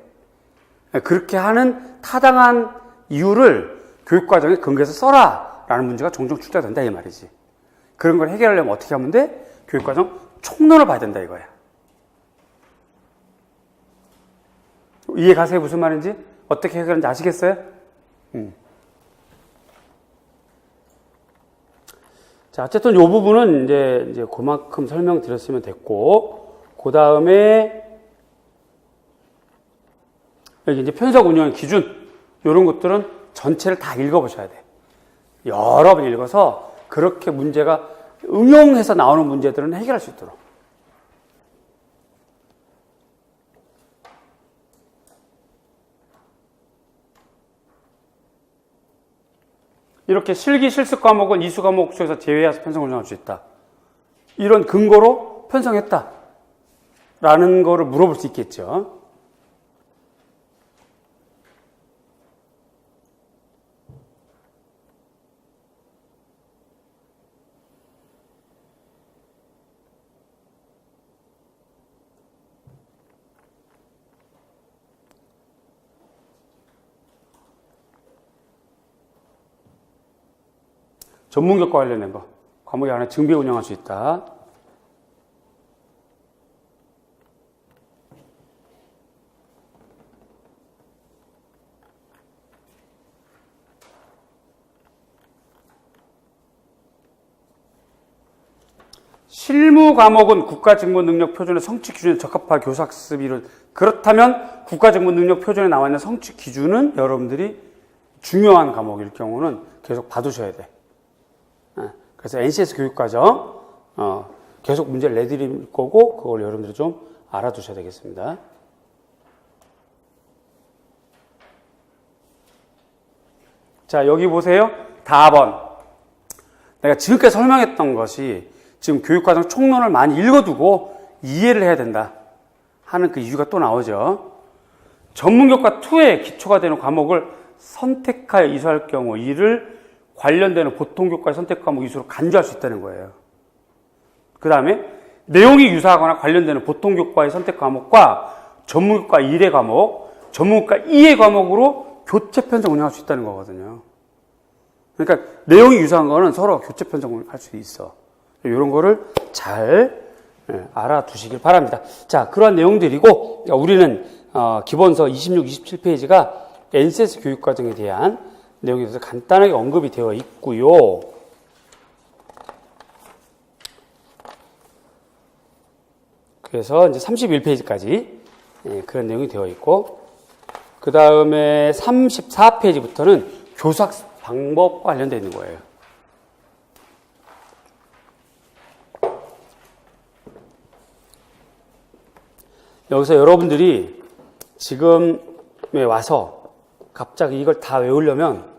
그렇게 하는 타당한 이유를 교육과정에 근거해서 써라 라는 문제가 종종 출제가 된다 이 말이지. 그런 걸 해결하려면 어떻게 하면 돼? 교육과정 총론을 봐야 된다 이거야. 이해 가세요? 무슨 말인지? 어떻게 해결하는지 아시겠어요? 자, 어쨌든 이 부분은 이제 그만큼 설명드렸으면 됐고, 그 다음에 여기 이제 편성 운영 기준, 이런 것들은 전체를 다 읽어보셔야 돼. 여러 번 읽어서 그렇게 문제가 응용해서 나오는 문제들은 해결할 수 있도록. 이렇게 실기 실습 과목은 이수 과목 중에서 제외해서 편성 운영할 수 있다. 이런 근거로 편성했다. 라는 거를 물어볼 수 있겠죠. 전문교과 관련된 거. 과목이 안에 증비 운영할 수 있다. 실무 과목은 국가직무능력표준의 성취 기준에 적합한 교사학습 이론. 그렇다면 국가직무능력표준에 나와 있는 성취 기준은 여러분들이 중요한 과목일 경우는 계속 봐두셔야 돼. 그래서 NCS 교육과정 계속 문제를 내드릴 거고 그걸 여러분들이 좀 알아두셔야 되겠습니다. 자, 여기 보세요. 답은 내가 지금까지 설명했던 것이 지금 교육과정 총론을 많이 읽어두고 이해를 해야 된다 하는 그 이유가 또 나오죠. 전문교과 2의 기초가 되는 과목을 선택하여 이수할 경우 이를 관련되는 보통교과의 선택 과목 이수로 간주할 수 있다는 거예요. 그 다음에 내용이 유사하거나 관련되는 보통교과의 선택 과목과 전문교과 1의 과목, 전문교과 2의 과목으로 교체 편성 운영할 수 있다는 거거든요. 그러니까 내용이 유사한 거는 서로 교체 편성을 할 수 있어. 이런 거를 잘 알아두시길 바랍니다. 자, 그러한 내용들이고 우리는 기본서 26, 27페이지가 NCS 교육과정에 대한 내용에 대해서 간단하게 언급이 되어 있고요. 그래서 이제 31페이지까지 그런 내용이 되어 있고, 그 다음에 34페이지부터는 교수학습 방법과 관련되어 있는 거예요. 여기서 여러분들이 지금에 와서 갑자기 이걸 다 외우려면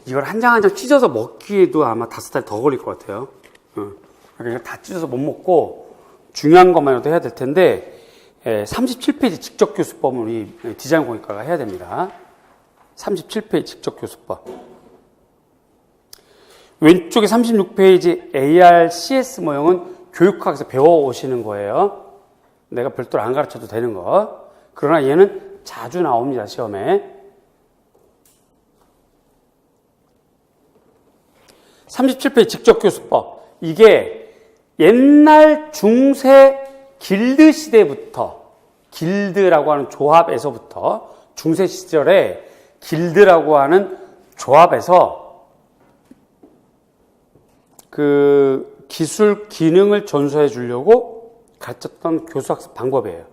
이걸 한 장 한 장 찢어서 먹기에도 아마 5달 더 걸릴 것 같아요. 그러니까 다 찢어서 못 먹고 중요한 것만이라도 해야 될 텐데 37페이지 직접교수법은 우리 디자인공학과가 해야 됩니다. 37페이지 직접교수법. 왼쪽에 36페이지 ARCS 모형은 교육학에서 배워오시는 거예요. 내가 별도로 안 가르쳐도 되는 거. 그러나 얘는 자주 나옵니다, 시험에. 37페이지 직접교수법. 이게 옛날 중세 길드 시대부터, 길드라고 하는 조합에서부터, 중세 시절에 길드라고 하는 조합에서 그 기술 기능을 전수해 주려고 가르쳤던 교수학습 방법이에요.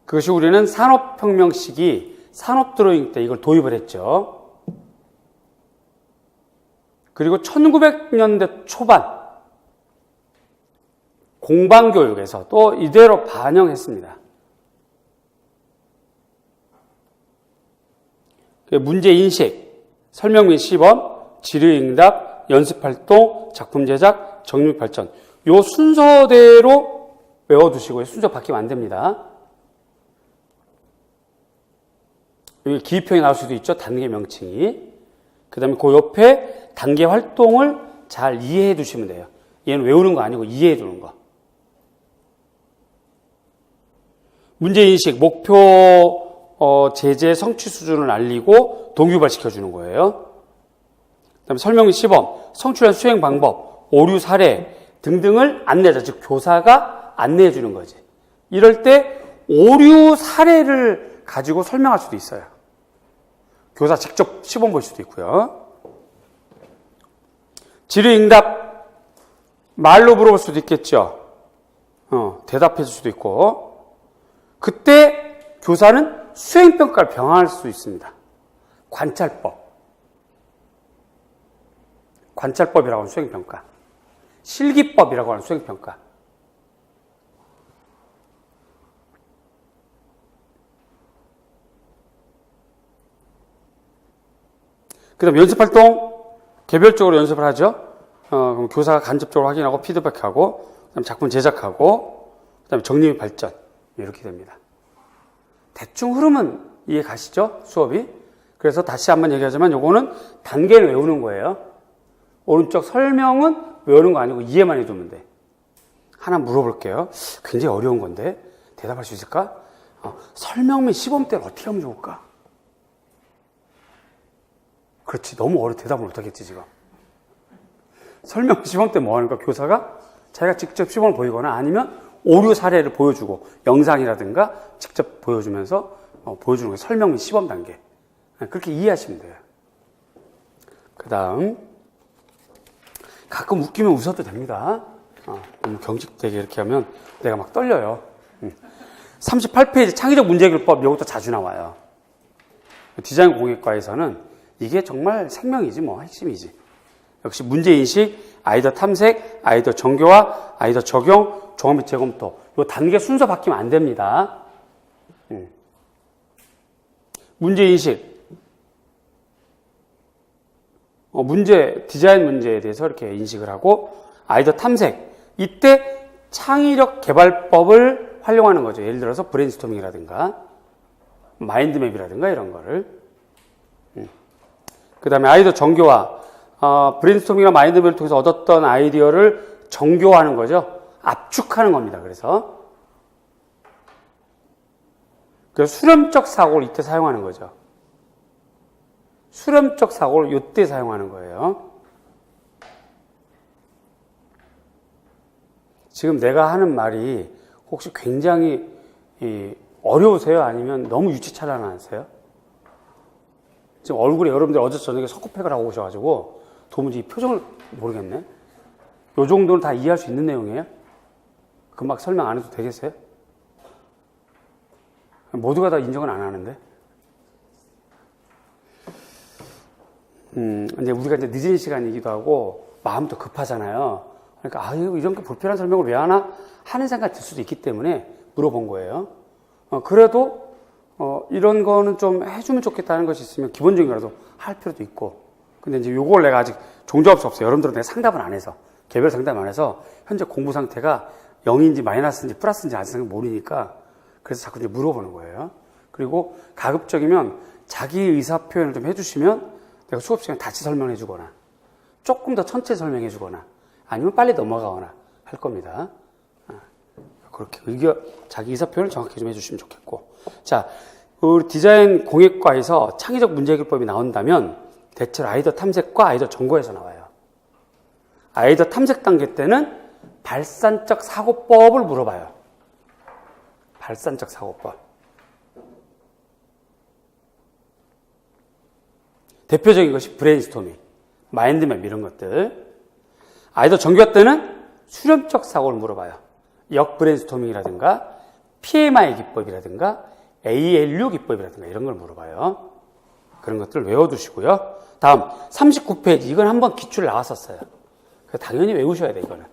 그것이 우리는 산업혁명 시기 산업 드로잉 때 이걸 도입을 했죠. 그리고 1900년대 초반 공방교육에서 또 이대로 반영했습니다. 문제인식, 설명 및 시범, 질의응답, 연습활동, 작품 제작, 정립 발전. 요 순서대로 외워두시고요. 순서 바뀌면 안 됩니다. 여기 기입형이 나올 수도 있죠. 단계 명칭이. 그 다음에 그 옆에 단계 활동을 잘 이해해 두시면 돼요. 얘는 외우는 거 아니고 이해해 두는 거. 문제인식, 목표 제재 성취 수준을 알리고 동기부여시켜 주는 거예요. 그다음에 설명 및 시범, 성취한 수행 방법, 오류 사례 등등을 안내하죠. 즉 교사가 안내해 주는 거지. 이럴 때 오류 사례를 가지고 설명할 수도 있어요. 교사 직접 시범 볼 수도 있고요. 질의응답, 말로 물어볼 수도 있겠죠. 대답해 줄 수도 있고. 그때 교사는 수행평가를 병행할 수 있습니다. 관찰법이라고 하는 수행평가. 실기법이라고 하는 수행평가. 그 다음 연습활동, 개별적으로 연습을 하죠. 그럼 교사가 간접적으로 확인하고 피드백하고, 그 다음 작품 제작하고, 그 다음에 정립 및 발전. 이렇게 됩니다. 대충 흐름은 이해 가시죠? 수업이. 그래서 다시 한번 얘기하자면 요거는 단계를 외우는 거예요. 오른쪽 설명은 외우는 거 아니고 이해만 해두면 돼. 하나 물어볼게요. 굉장히 어려운 건데 대답할 수 있을까? 설명 및 시범 때를 어떻게 하면 좋을까? 그렇지. 너무 어려워. 대답을 못하겠지 지금. 설명 및 시범 때 뭐 하는 거야? 교사가 자기가 직접 시범을 보이거나 아니면 오류 사례를 보여주고 영상이라든가 직접 보여주면서 보여주는 게 설명 및 시범 단계. 그렇게 이해하시면 돼요. 그 다음 가끔 웃기면 웃어도 됩니다. 너무 경직되게 이렇게 하면 내가 막 떨려요. 38페이지 창의적 문제해결법. 이것도 자주 나와요. 디자인 공학과에서는 이게 정말 생명이지 뭐 핵심이지. 역시 문제인식, 아이디어 탐색, 아이디어 정교화, 아이디어 적용, 종합 및 재검토. 이 단계 순서 바뀌면 안 됩니다. 문제인식, 디자인 문제에 대해서 이렇게 인식을 하고, 아이디어 탐색. 이때 창의력 개발법을 활용하는 거죠. 예를 들어서 브레인스토밍이라든가, 마인드맵이라든가 이런 거를. 그 다음에 아이디어 정교화. 브레인스토밍이나 마인드맵을 통해서 얻었던 아이디어를 정교화하는 거죠. 압축하는 겁니다. 그래서 수렴적 사고를 이때 사용하는 거죠. 수렴적 사고를 이때 사용하는 거예요. 지금 내가 하는 말이 혹시 굉장히 어려우세요? 아니면 너무 유치찬란하세요? 지금 얼굴에 여러분들 어제 저녁에 석고팩을 하고 오셔가지고 도무지 이 표정을 모르겠네. 요 정도는 다 이해할 수 있는 내용이에요? 금방 설명 안 해도 되겠어요? 모두가 다 인정은 안 하는데. 이제 우리가 이제 늦은 시간이기도 하고 마음도 급하잖아요. 그러니까 이런 거 불필요한 설명을 왜 하나 하는 생각이 들 수도 있기 때문에 물어본 거예요. 그래도 이런 거는 좀 해주면 좋겠다는 것이 있으면 기본적인 거라도 할 필요도 있고. 근데 이제 요걸 내가 아직 종잡을 수 없어요. 여러분들은 내가 상담을 안 해서, 개별 상담 안 해서 현재 공부 상태가 0인지 마이너스인지 플러스인지 아직 모르니까 그래서 자꾸 이제 물어보는 거예요. 그리고 가급적이면 자기 의사 표현을 좀 해주시면 내가 수업 시간에 다시 설명해 주거나 조금 더 천천히 설명해 주거나 아니면 빨리 넘어가거나 할 겁니다. 그렇게 자기 의사 표현을 정확히 좀 해주시면 좋겠고. 자, 우리 디자인 공예과에서 창의적 문제 해결법이 나온다면 대체로 아이디어 탐색과 아이디어 정보에서 나와요. 아이디어 탐색 단계 때는 발산적 사고법을 물어봐요. 발산적 사고법. 대표적인 것이 브레인스토밍, 마인드맵 이런 것들. 아이디어 정교화 때는 수렴적 사고를 물어봐요. 역 브레인스토밍이라든가 PMI 기법이라든가 ALU 기법이라든가 이런 걸 물어봐요. 그런 것들을 외워두시고요. 다음 39페이지. 이건 한번 기출 나왔었어요. 당연히 외우셔야 돼. 이거는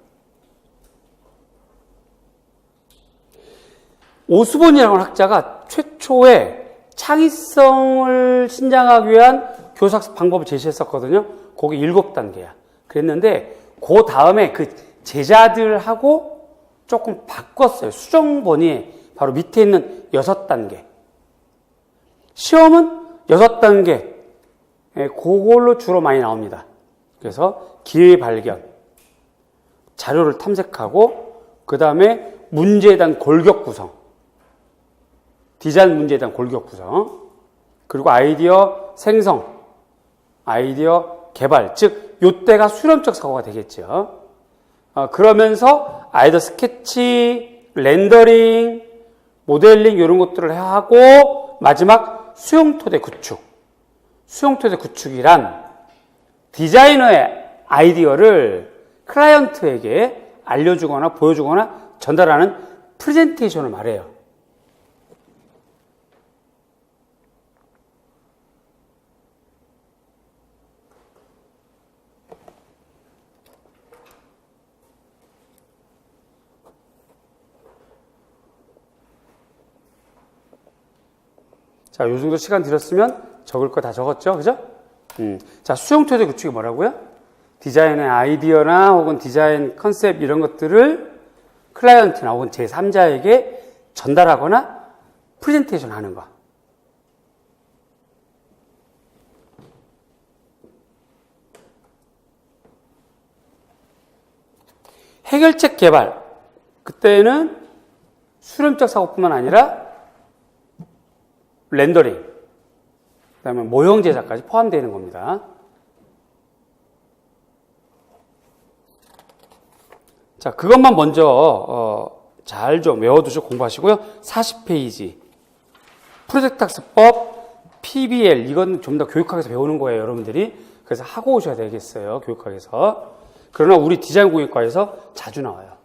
오스본이라는 학자가 최초의 창의성을 신장하기 위한 교사 방법을 제시했었거든요. 그게 7단계야. 그랬는데 그 다음에 그 제자들하고 조금 바꿨어요. 수정본이 바로 밑에 있는 6단계. 시험은 6단계. 그걸로 주로 많이 나옵니다. 그래서 기회 발견, 자료를 탐색하고 그 다음에 문제에 대한 골격 구성, 디자인 문제에 대한 골격 구성, 그리고 아이디어 생성, 아이디어 개발, 즉 요때가 수렴적 사고가 되겠죠. 그러면서 아이디어 스케치, 렌더링, 모델링 이런 것들을 하고 마지막 수용토대 구축. 수용토대 구축이란 디자이너의 아이디어를 클라이언트에게 알려주거나 보여주거나 전달하는 프레젠테이션을 말해요. 자, 요 정도 시간 들였으면 적을 거 다 적었죠? 그죠? 자, 수용토대 구축이 뭐라고요? 디자인의 아이디어나 혹은 디자인 컨셉 이런 것들을 클라이언트나 혹은 제3자에게 전달하거나 프레젠테이션 하는 거. 해결책 개발. 그때는 수렴적 사고뿐만 아니라 렌더링, 그 다음에 모형 제작까지 포함되어 있는 겁니다. 자, 그것만 먼저 잘 좀 외워두시고 공부하시고요. 40페이지 프로젝트 학습법 PBL 이건 좀 더 교육학에서 배우는 거예요, 여러분들이. 그래서 하고 오셔야 되겠어요, 교육학에서. 그러나 우리 디자인 공예과에서 자주 나와요.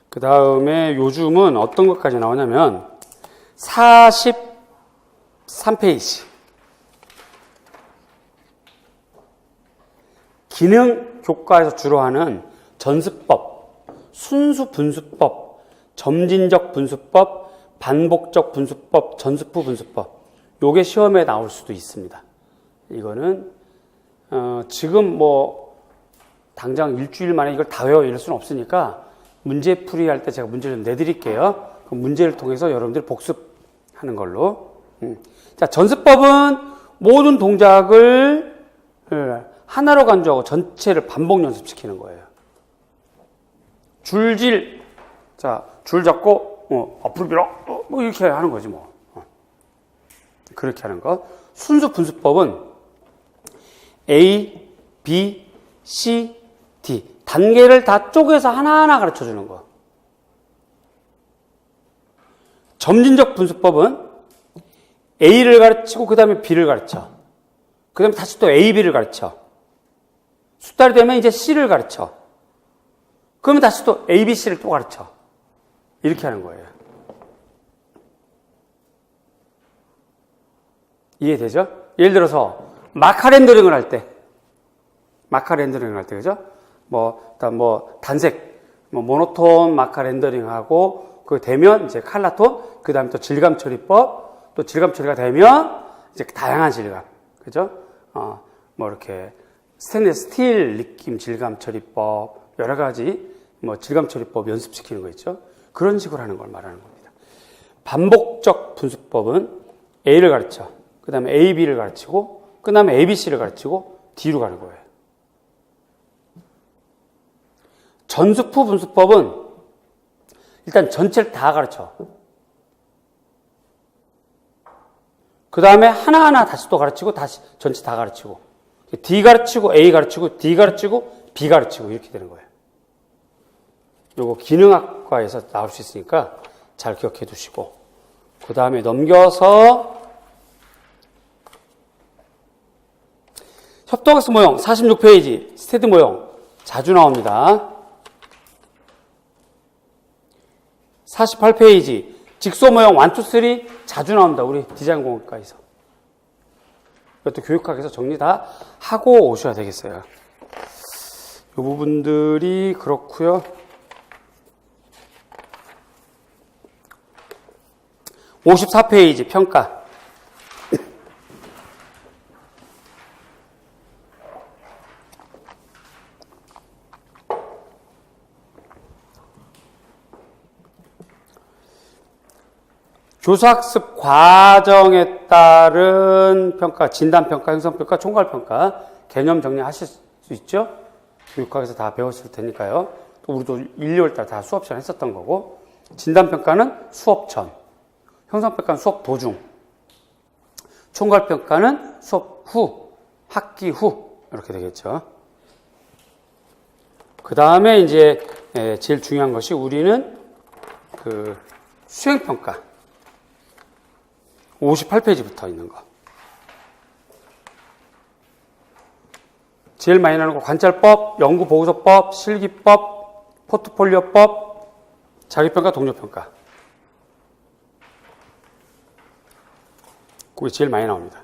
그 다음에 요즘은 어떤 것까지 나오냐면 40 3페이지. 기능 교과에서 주로 하는 전수법, 순수 분수법, 점진적 분수법, 반복적 분수법, 전수프 분수법. 요게 시험에 나올 수도 있습니다. 이거는 지금 뭐 당장 일주일 만에 이걸 다 외워 이럴 수는 없으니까 문제풀이 할 때 제가 문제를 좀 내드릴게요. 그 문제를 통해서 여러분들이 복습하는 걸로. 자, 전수법은 모든 동작을 하나로 간주하고 전체를 반복 연습시키는 거예요. 줄질, 자, 줄 잡고 앞으로 밀어, 뭐 이렇게 하는 거지 뭐. 그렇게 하는 거. 순수 분수법은 A, B, C, D 단계를 다 쪼개서 하나하나 가르쳐 주는 거. 점진적 분수법은 A를 가르치고 그 다음에 B를 가르쳐. 그 다음에 다시 또 A, B를 가르쳐. 숙달이 되면 이제 C를 가르쳐. 그러면 다시 또 A, B, C를 또 가르쳐. 이렇게 하는 거예요. 이해되죠? 예를 들어서 마카 렌더링을 할 때, 그죠? 단색, 모노톤 마카 렌더링하고 그 되면 이제 칼라톤, 그 다음에 또 질감 처리법, 또 질감 처리가 되면 이제 다양한 질감, 그죠? 이렇게 스테인리스 스틸 느낌 질감 처리법, 여러 가지 질감 처리법 연습시키는 거 있죠? 그런 식으로 하는 걸 말하는 겁니다. 반복적 분수법은 A를 가르쳐. 그 다음에 A, B를 가르치고, 그 다음에 A, B, C를 가르치고, D로 가는 거예요. 전수프 분수법은 일단 전체를 다 가르쳐. 그 다음에 하나하나 다시 또 가르치고, 다시 전체 다 가르치고, D 가르치고, A 가르치고, D 가르치고, B 가르치고, 이렇게 되는 거예요. 요거 기능학과에서 나올 수 있으니까 잘 기억해 두시고, 그 다음에 넘겨서 협동학습 모형 46페이지 스테드 모형 자주 나옵니다. 48페이지 직소 모형 1, 2, 3 자주 나옵니다. 우리 디자인 공학과에서. 이것도 교육학에서 정리 다 하고 오셔야 되겠어요. 이 부분들이 그렇고요. 54페이지 평가. 교수학습 과정에 따른 평가, 진단평가, 형성평가, 총괄평가 개념 정리하실 수 있죠? 교육학에서 다 배웠을 테니까요. 또 우리도 1, 2월달 다 수업 시간 했었던 거고, 진단평가는 수업 전, 형성평가는 수업 도중, 총괄평가는 수업 후, 학기 후 이렇게 되겠죠. 그 다음에 이제 제일 중요한 것이 우리는 그 수행평가 58페이지부터 있는 거. 제일 많이 나오는 거 관찰법, 연구보고서법, 실기법, 포트폴리오법, 자기평가, 동료평가. 그게 제일 많이 나옵니다.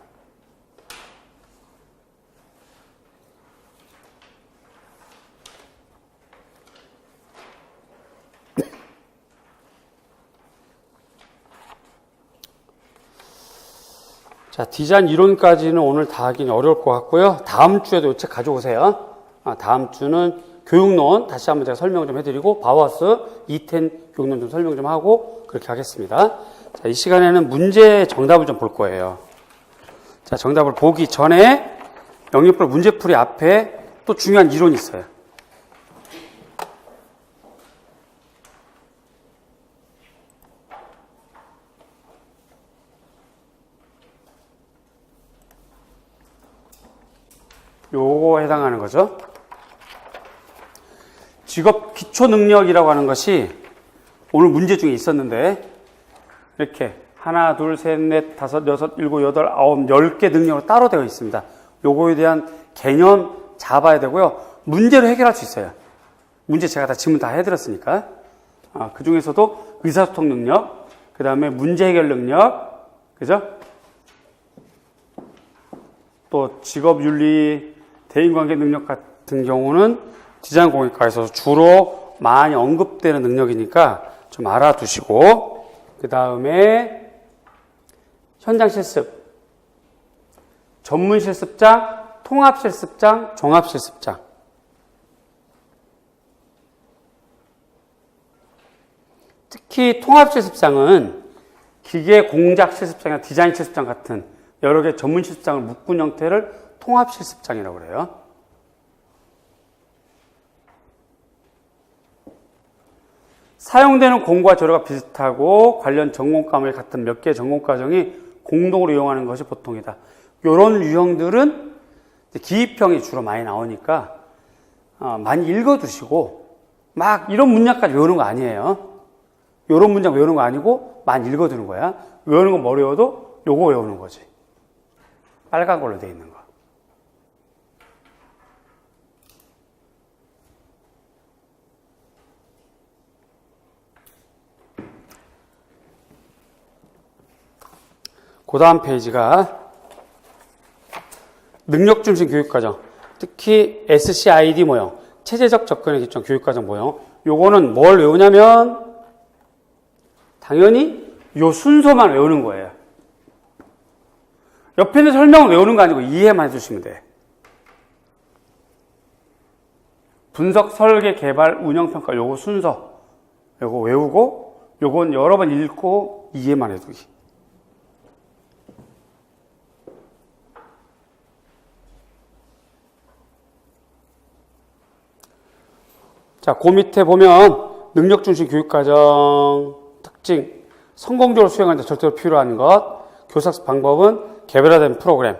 자, 디자인 이론까지는 오늘 다 하긴 어려울 것 같고요. 다음 주에도 이 책 가져오세요. 다음 주는 교육론 다시 한번 제가 설명 좀 해드리고 바우하우스 210 교육론 좀 설명 좀 하고 그렇게 하겠습니다. 자, 이 시간에는 문제 정답을 좀 볼 거예요. 자, 정답을 보기 전에 영역별 문제풀이 앞에 또 중요한 이론이 있어요. 요거 해당하는 거죠. 직업 기초 능력이라고 하는 것이 오늘 문제 중에 있었는데 이렇게 하나, 둘, 셋, 넷, 다섯, 여섯, 일곱, 여덟, 아홉, 10개 능력으로 따로 되어 있습니다. 요거에 대한 개념 잡아야 되고요. 문제로 해결할 수 있어요. 문제 제가 다 질문 다 해드렸으니까. 그 중에서도 의사소통 능력, 그 다음에 문제 해결 능력, 그죠? 또 직업윤리, 대인관계 능력 같은 경우는 디자인 공예과에서 주로 많이 언급되는 능력이니까 좀 알아두시고, 그 다음에 현장 실습, 전문 실습장, 통합 실습장, 종합 실습장. 특히 통합 실습장은 기계 공작 실습장이나 디자인 실습장 같은 여러 개 전문 실습장을 묶은 형태를 통합 실습장이라고 그래요. 사용되는 공부와 재료가 비슷하고 관련 전공 과목이 같은 몇 개의 전공 과정이 공동으로 이용하는 것이 보통이다. 이런 유형들은 기입형이 주로 많이 나오니까 많이 읽어두시고 막 이런 문장까지 외우는 거 아니에요. 이런 문장 외우는 거 아니고 많이 읽어두는 거야. 외우는 건 뭐 외워도 요거 외우는 거지. 빨간 걸로 되어 있는 거. 그 다음 페이지가 능력중심 교육과정, 특히 SCID 모형, 체제적 접근에 기초한 교육과정 모형. 요거는 뭘 외우냐면 당연히 요 순서만 외우는 거예요. 옆에 있는 설명은 외우는 거 아니고 이해만 해주시면 돼. 분석, 설계, 개발, 운영, 평가 요거 순서 요거 외우고 요건 여러 번 읽고 이해만 해두기. 자, 그 밑에 보면 능력중심 교육과정 특징, 성공적으로 수행하는 데 절대로 필요한 것, 교사학습 방법은 개별화된 프로그램,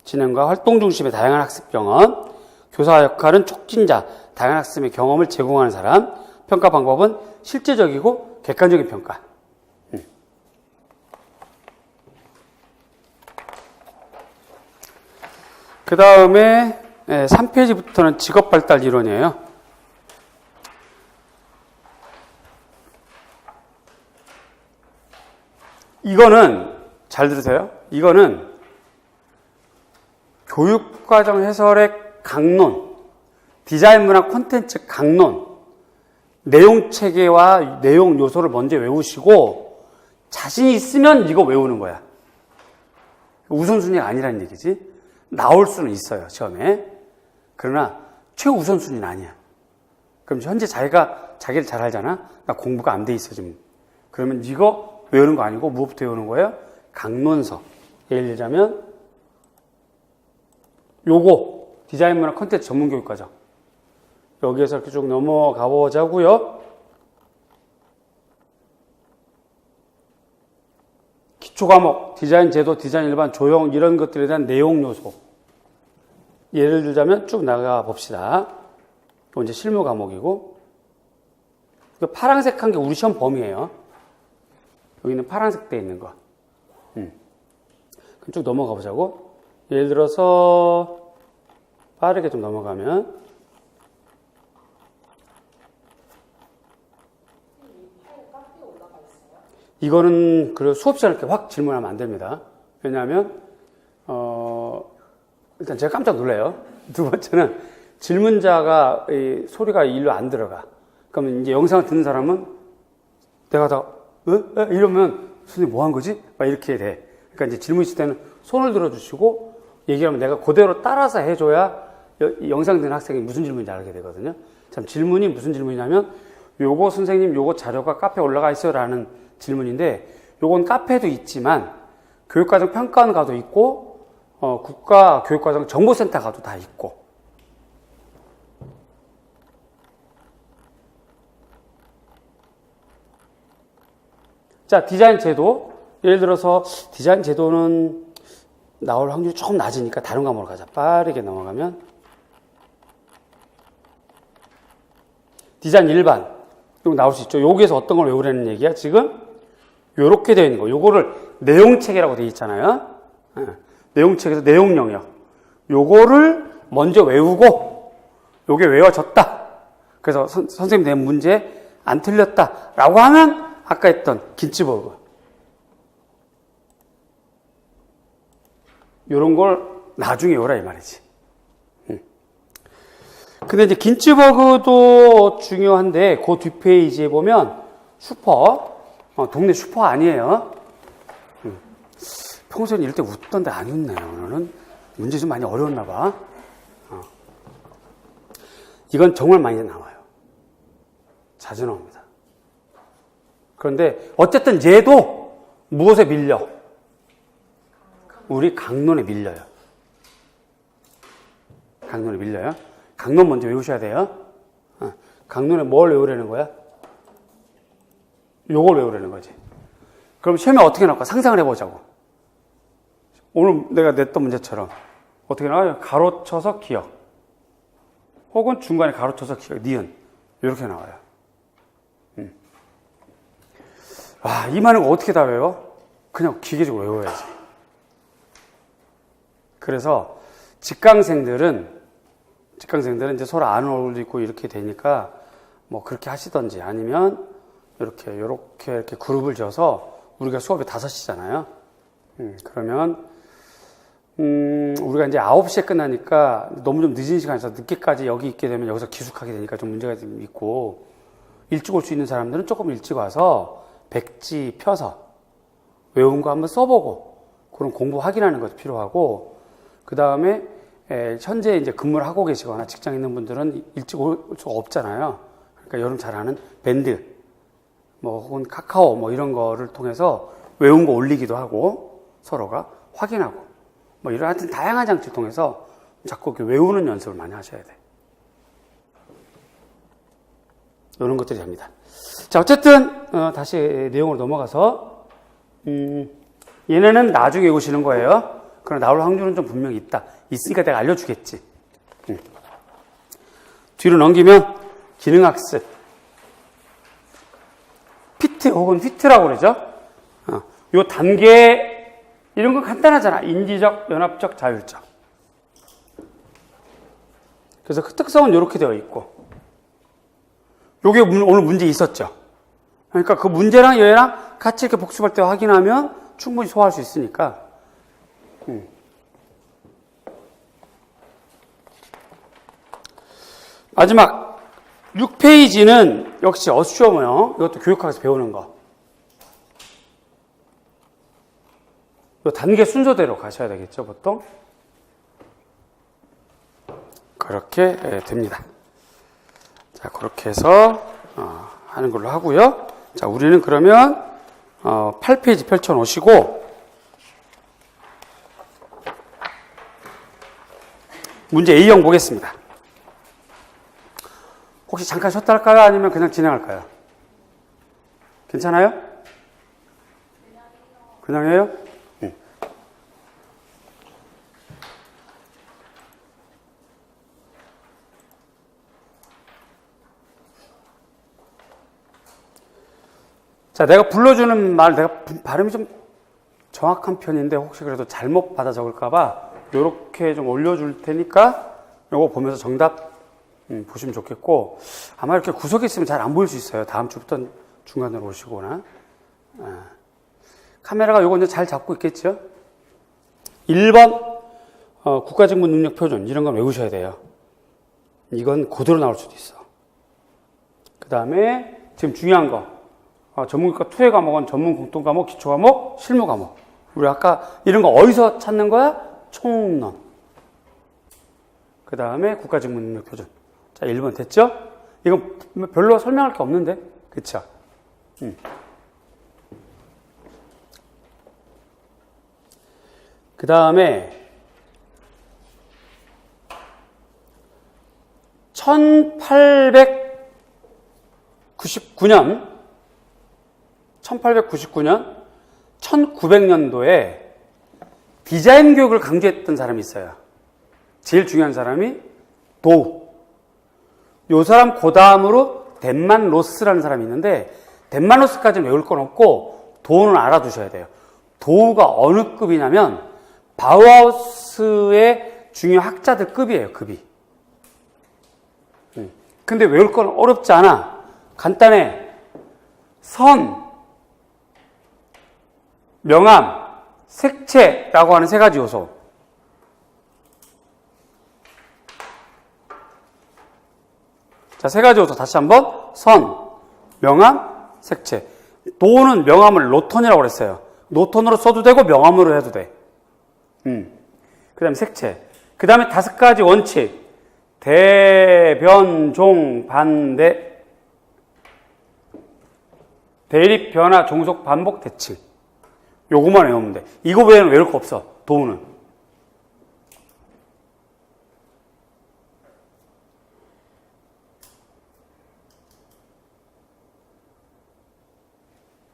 진행과 활동 중심의 다양한 학습 경험, 교사 역할은 촉진자, 다양한 학습의 경험을 제공하는 사람, 평가 방법은 실제적이고 객관적인 평가. 그 다음에 3페이지부터는 직업발달 이론이에요. 이거는 잘 들으세요. 이거는 교육과정 해설의 강론, 디자인 문화 콘텐츠 강론, 내용 체계와 내용 요소를 먼저 외우시고 자신이 있으면 이거 외우는 거야. 우선순위가 아니라는 얘기지. 나올 수는 있어요, 시험에. 그러나 최우선순위는 아니야. 그럼 현재 자기를 잘 알잖아. 나 공부가 안 돼 있어 지금. 그러면 이거 외우는 거 아니고 무엇부터 외우는 거예요? 강론서. 예를 들자면 요거 디자인 문화 콘텐츠 전문 교육 과정. 여기에서 이렇게 쭉 넘어가 보자고요. 기초 과목, 디자인 제도, 디자인 일반, 조형 이런 것들에 대한 내용 요소. 예를 들자면 쭉 나가 봅시다. 이거 이제 실무 과목이고, 파란색 한 게 우리 시험 범위예요. 여기는 파란색 돼 있는 거. 그럼 쭉 넘어가 보자고. 예를 들어서 빠르게 좀 넘어가면 이거는 그 수업 시간에 이렇게 확 질문하면 안 됩니다. 왜냐하면 일단 제가 깜짝 놀라요. 두 번째는 질문자가 이 소리가 일로 안 들어가. 그러면 이제 영상을 듣는 사람은 내가 다 이러면 선생님 뭐 한 거지? 막 이렇게 돼. 그러니까 이제 질문 있을 때는 손을 들어주시고 얘기하면 내가 그대로 따라서 해줘야 영상 듣는 학생이 무슨 질문인지 알게 되거든요. 참 질문이 무슨 질문이냐면 요거 선생님 요거 자료가 카페에 올라가 있어요 라는 질문인데 요건 카페도 있지만 교육과정 평가원 가도 있고 국가교육과정 정보센터 가도 다 있고 자, 디자인 제도. 예를 들어서 디자인 제도는 나올 확률이 조금 낮으니까 다른 과목으로 가자. 빠르게 넘어가면 디자인 일반. 이거 나올 수 있죠. 여기에서 어떤 걸 외우라는 얘기야? 지금 요렇게 되어 있는 거. 요거를 내용체계라고 되어 있잖아요. 내용체계에서 내용 영역. 요거를 먼저 외우고 요게 외워졌다. 그래서 선생님 낸 문제 안 틀렸다. 라고 하면 아까 했던 긴치버그. 요런 걸 나중에 외워라 이 말이지. 근데 이제 긴츠버그도 중요한데 그 뒷페이지에 보면 슈퍼, 동네 슈퍼 아니에요. 평소엔 이럴 때 웃던데 안 웃네요. 오늘은 문제 좀 많이 어려웠나 봐. 이건 정말 많이 나와요. 자주 나옵니다. 그런데 어쨌든 얘도 무엇에 밀려? 우리 강론에 밀려요. 강론에 밀려요. 강론 먼저 외우셔야 돼요. 강론에 뭘 외우려는 거야? 요걸 외우려는 거지. 그럼 시험에 어떻게 나올까? 상상을 해보자고. 오늘 내가 냈던 문제처럼 어떻게 나와요? 가로쳐서 기억. 혹은 중간에 가로쳐서 기억, 니은. 이렇게 나와요. 와, 이 많은 거 어떻게 다 외워? 그냥 기계적으로 외워야지. 그래서 직강생들은 이제 서로 안 어울리고 이렇게 되니까 뭐 그렇게 하시던지 아니면 이렇게 그룹을 지어서 우리가 수업이 5시잖아요. 그러면 우리가 이제 9시에 끝나니까 너무 좀 늦은 시간에서 늦게까지 여기 있게 되면 여기서 기숙하게 되니까 좀 문제가 좀 있고, 일찍 올 수 있는 사람들은 조금 일찍 와서 백지 펴서 외운 거 한번 써보고 그런 공부 확인하는 것도 필요하고, 그 다음에 현재 이제 근무를 하고 계시거나 직장 있는 분들은 일찍 올 수가 없잖아요. 그러니까 여러분 잘 아는 밴드, 뭐 혹은 카카오 뭐 이런 거를 통해서 외운 거 올리기도 하고 서로가 확인하고 뭐 이런 하여튼 다양한 장치를 통해서 자꾸 이렇게 외우는 연습을 많이 하셔야 돼. 이런 것들이 됩니다. 자, 어쨌든 다시 내용으로 넘어가서 얘네는 나중에 외우시는 거예요. 그러나 나올 확률은 좀 분명히 있으니까 내가 알려주겠지. 뒤로 넘기면 기능학습, 피트 혹은 휘트라고 그러죠. 요 단계 이런 건 간단하잖아. 인지적, 연합적, 자율적. 그래서 그 특성은 이렇게 되어 있고, 요게 오늘 문제 있었죠. 그러니까 그 문제랑 얘랑 같이 이렇게 복습할 때 확인하면 충분히 소화할 수 있으니까. 마지막 6페이지는 역시 어슈어머요. 이것도 교육학에서 배우는 거. 이 단계 순서대로 가셔야 되겠죠, 보통? 그렇게 됩니다. 자, 그렇게 해서 하는 걸로 하고요. 자, 우리는 그러면 8페이지 펼쳐놓으시고 문제 A형 보겠습니다. 혹시 잠깐 쉬었다 할까요? 아니면 그냥 진행할까요? 괜찮아요? 그냥 해요? 자, 내가 불러주는 말, 내가 발음이 좀 정확한 편인데 혹시 그래도 잘못 받아 적을까봐 요렇게 좀 올려줄 테니까 요거 보면서 정답 보시면 좋겠고, 아마 이렇게 구석에 있으면 잘 안 보일 수 있어요. 다음 주부터 중간으로 오시거나. 카메라가 요거 이제 잘 잡고 있겠죠? 1번 국가직무 능력 표준 이런 건 외우셔야 돼요. 이건 그대로 나올 수도 있어. 그 다음에 지금 중요한 거, 전문가 투회 과목은 전문 공통 과목, 기초 과목, 실무 과목. 우리 아까 이런 거 어디서 찾는 거야? 총론. 그 다음에 국가직무 능력 표준. 자, 1번 됐죠? 이거 별로 설명할 게 없는데, 그쵸? 그 다음에 1899년 1900년도에 디자인 교육을 강조했던 사람이 있어요. 제일 중요한 사람이 도우. 요 사람 그 다음으로 덴만 로스라는 사람이 있는데, 덴만 로스까지는 외울 건 없고 도우는 알아두셔야 돼요. 도우가 어느 급이냐면 바우하우스의 중요 학자들 급이에요. 급이. 근데 외울 건 어렵지 않아. 간단해. 선, 명암, 색채라고 하는 3가지 요소. 자, 세 가지 요소 다시 한번. 선, 명암, 색채. 도는 명암을 노톤이라고 그랬어요. 노톤으로 써도 되고 명암으로 해도 돼. 그 다음에 색채. 그 다음에 5가지 원칙. 대, 변, 종, 반대. 대립, 변화, 종속, 반복, 대칭. 요거만 외우면 돼. 이거 외에는 외울 거 없어. 도는.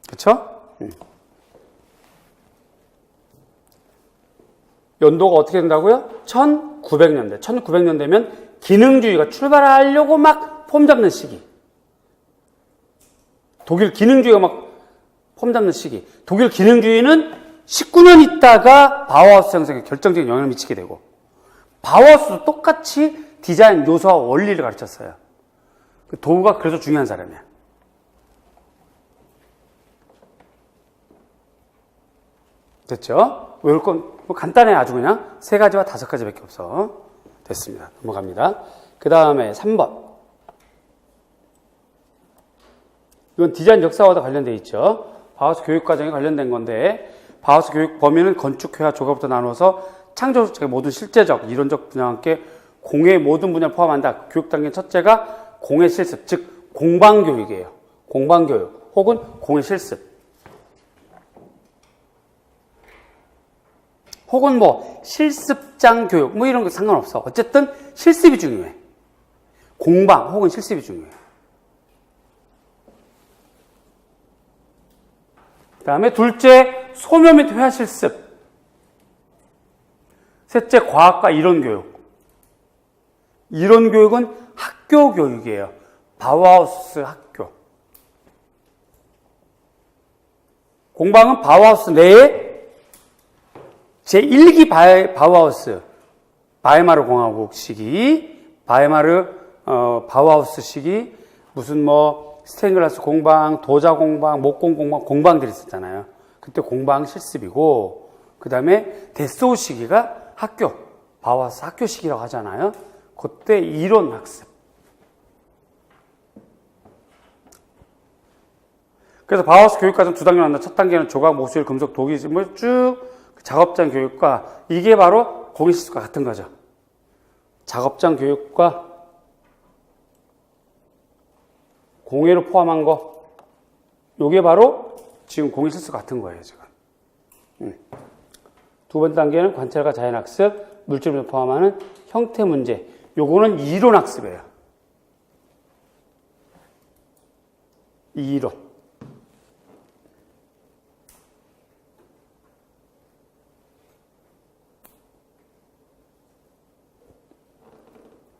그쵸? 연도가 어떻게 된다고요? 1900년대. 1900년대면 기능주의가 출발하려고 막 폼 잡는 시기. 독일 기능주의가 막 폼 잡는 시기. 독일 기능주의는 19년 있다가 바우하우스 형성에 결정적인 영향을 미치게 되고, 바우하우스도 똑같이 디자인 요소와 원리를 가르쳤어요. 도구가 그래서 중요한 사람이야. 됐죠? 외울 건 뭐 간단해. 아주 그냥 3가지와 5가지밖에 없어. 됐습니다. 넘어갑니다. 그 다음에 3번. 이건 디자인 역사와도 관련되어 있죠. 바우하우스 교육과정에 관련된 건데, 바우하우스 교육 범위는 건축회화 조각부터 나누어서 창조적 모든 실제적, 이론적 분야와 함께 공예의 모든 분야를 포함한다. 교육 단계 첫째가 공예 실습, 즉 공방교육이에요. 공방교육 혹은 공예 실습. 혹은 뭐 실습장 교육 뭐 이런 거 상관없어. 어쨌든 실습이 중요해. 공방 혹은 실습이 중요해. 그 다음에 둘째 소묘 및 회화 실습. 셋째 과학과 이론 교육. 이론 교육은 학교 교육이에요. 바우하우스 학교. 공방은 바우하우스 내에 제1기 바우하우스, 바이마르 공화국 시기, 바우하우스 시기, 무슨 뭐 스테인글라스 공방, 도자 공방, 목공 공방, 공방들이 있었잖아요. 그때 공방 실습이고, 그 다음에 데스오 시기가 학교, 바우하우스 학교 시기라고 하잖아요. 그때 이론 학습. 그래서 바우하우스 교육과정 2단계로 한다. 첫 단계는 조각, 모술, 금속, 도기, 뭐 쭉 작업장 교육과, 이게 바로 공예 실습과 같은 거죠. 작업장 교육과 공예로 포함한 거, 요게 바로 지금 공예 실습과 같은 거예요, 지금. 두 번째 단계는 관찰과 자연학습, 물질을 포함하는 형태 문제. 요거는 이론 학습이에요. 이론.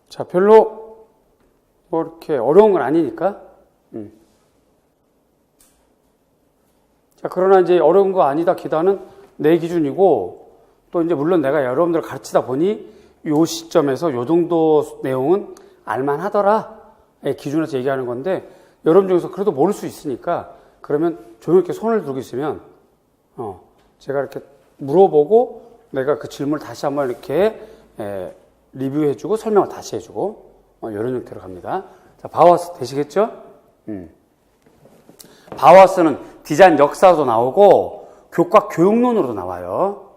자, 별로 뭐 이렇게 어려운 건 아니니까. 자, 그러나 이제 어려운 거 아니다 기다는 내 기준이고, 또 이제 물론 내가 여러분들 가르치다 보니 요 시점에서 요 정도 내용은 알만하더라의 기준에서 얘기하는 건데, 여러분 중에서 그래도 모를 수 있으니까, 그러면 조용히 이렇게 손을 들고 있으면 제가 이렇게 물어보고 내가 그 질문을 다시 한번 이렇게 리뷰해주고 설명을 다시 해주고 이런 형태로 갑니다. 자, 바우하우스 되시겠죠? 바우하우스는 디자인 역사도 나오고 교과 교육론으로도 나와요.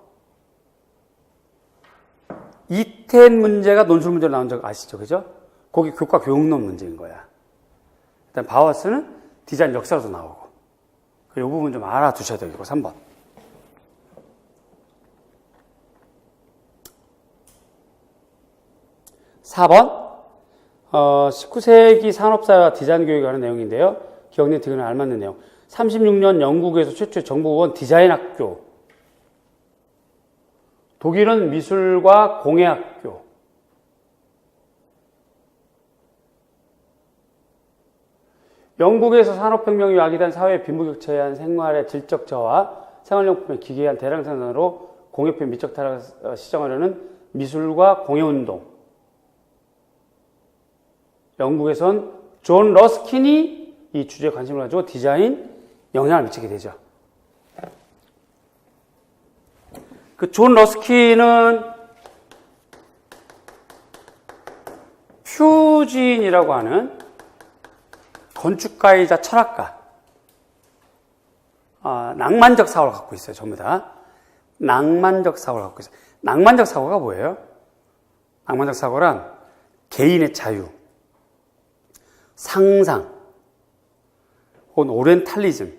이텐 문제가 논술 문제로 나온 적 아시죠? 그죠? 거기 교과 교육론 문제인 거야. 일단 바우하우스는 디자인 역사로도 나오고, 이 부분 좀 알아두셔야 되고. 3번. 4번, 19세기 산업사회와 디자인 교육을 하는 내용인데요. 기억력 디그는 알맞는 내용. 36년 영국에서 최초의 정부원 디자인 학교. 독일은 미술과 공예 학교. 영국에서 산업혁명이 야기된 사회의 빈부격차에 의한 생활의 질적 저하, 생활용품의 기괴한 대량 생산으로 공예품 미적 타락을 시정하려는 미술과 공예운동. 영국에선 존 러스킨이 이 주제에 관심을 가지고 디자인 영향을 미치게 되죠. 그 존 러스킨은 퓨진이라고 하는 건축가이자 철학가. 낭만적 사고를 갖고 있어요. 전부 다. 낭만적 사고를 갖고 있어요. 낭만적 사고가 뭐예요? 낭만적 사고란 개인의 자유, 상상, 혹은 오리엔탈리즘,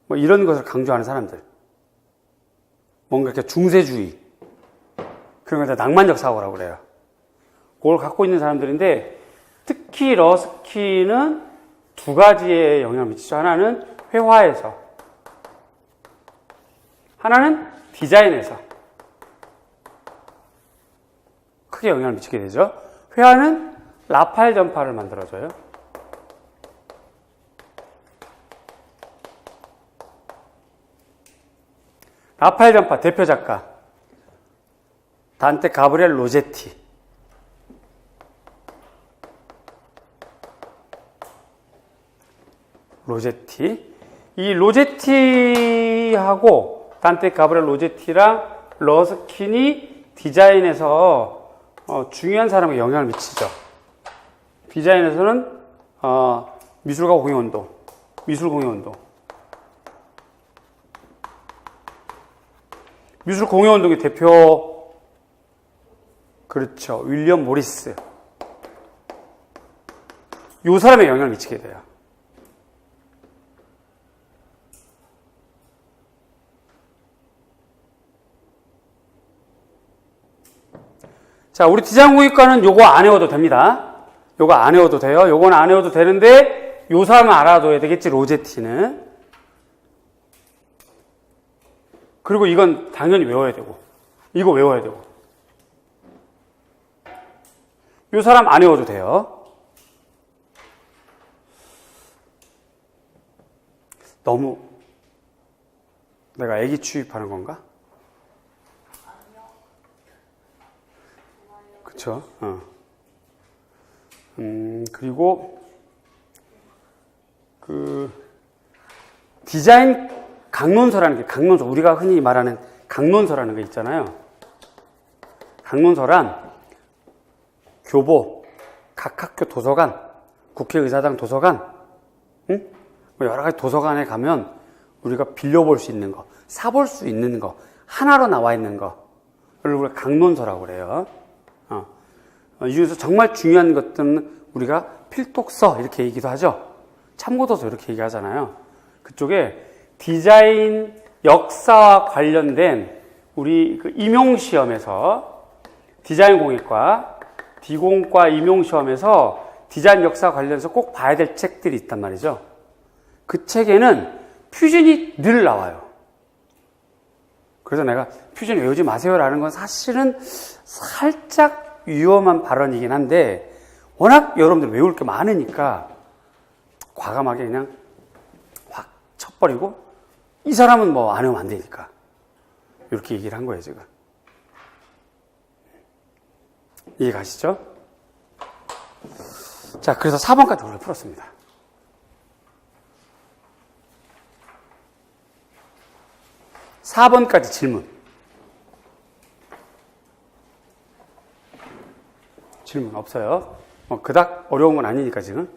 뭐 이런 것을 강조하는 사람들. 뭔가 이렇게 중세주의. 그런 걸 낭만적 사고라고 그래요. 그걸 갖고 있는 사람들인데, 특히 러스키는 두 가지의 영향을 미치죠. 하나는 회화에서, 하나는 디자인에서 크게 영향을 미치게 되죠. 회화는 라파엘 전파를 만들어줘요. 라파엘 전파 대표 작가 단테 가브리엘 로제티. 이 로제티하고 단테 가브리엘 로제티랑 러스킨이 디자인에서 중요한 사람에게 영향을 미치죠. 디자인에서는 미술가 공유운동, 미술 공유운동. 미술 공유운동의 대표, 그렇죠. 윌리엄 모리스. 이 사람에 영향을 미치게 돼요. 자, 우리 디자인공예과는 요거 안 외워도 됩니다. 요거 안 외워도 돼요. 요건 안 외워도 되는데, 요 사람은 알아둬야 되겠지, 로제티는. 그리고 이건 당연히 외워야 되고, 이거 외워야 되고. 요 사람 안 외워도 돼요. 너무 내가 애기 취입하는 건가? 그쵸? 그리고 디자인 강론서라는 게, 강론서, 우리가 흔히 말하는 강론서라는 게 있잖아요. 강론서란 교보, 각 학교 도서관, 국회의사당 도서관, 뭐 여러 가지 도서관에 가면 우리가 빌려볼 수 있는 거, 사볼 수 있는 거, 하나로 나와 있는 거, 그걸 우리가 강론서라고 그래요. 이 중에서 정말 중요한 것들은 우리가 필독서 이렇게 얘기도 하죠. 참고도서 이렇게 얘기하잖아요. 그쪽에 디자인 역사와 관련된 우리 임용시험에서 디자인 공예과, 디공과 임용시험에서 디자인 역사 관련해서 꼭 봐야 될 책들이 있단 말이죠. 그 책에는 퓨전이 늘 나와요. 그래서 내가 퓨전 외우지 마세요라는 건 사실은 살짝 위험한 발언이긴 한데, 워낙 여러분들 외울 게 많으니까 과감하게 그냥 확 쳐버리고, 이 사람은 뭐 안 외우면 안 되니까 이렇게 얘기를 한 거예요, 지금. 이해 가시죠? 자, 그래서 4번까지 우리가 풀었습니다. (4번까지) 질문 없어요. 그닥 어려운 건 아니니까 지금.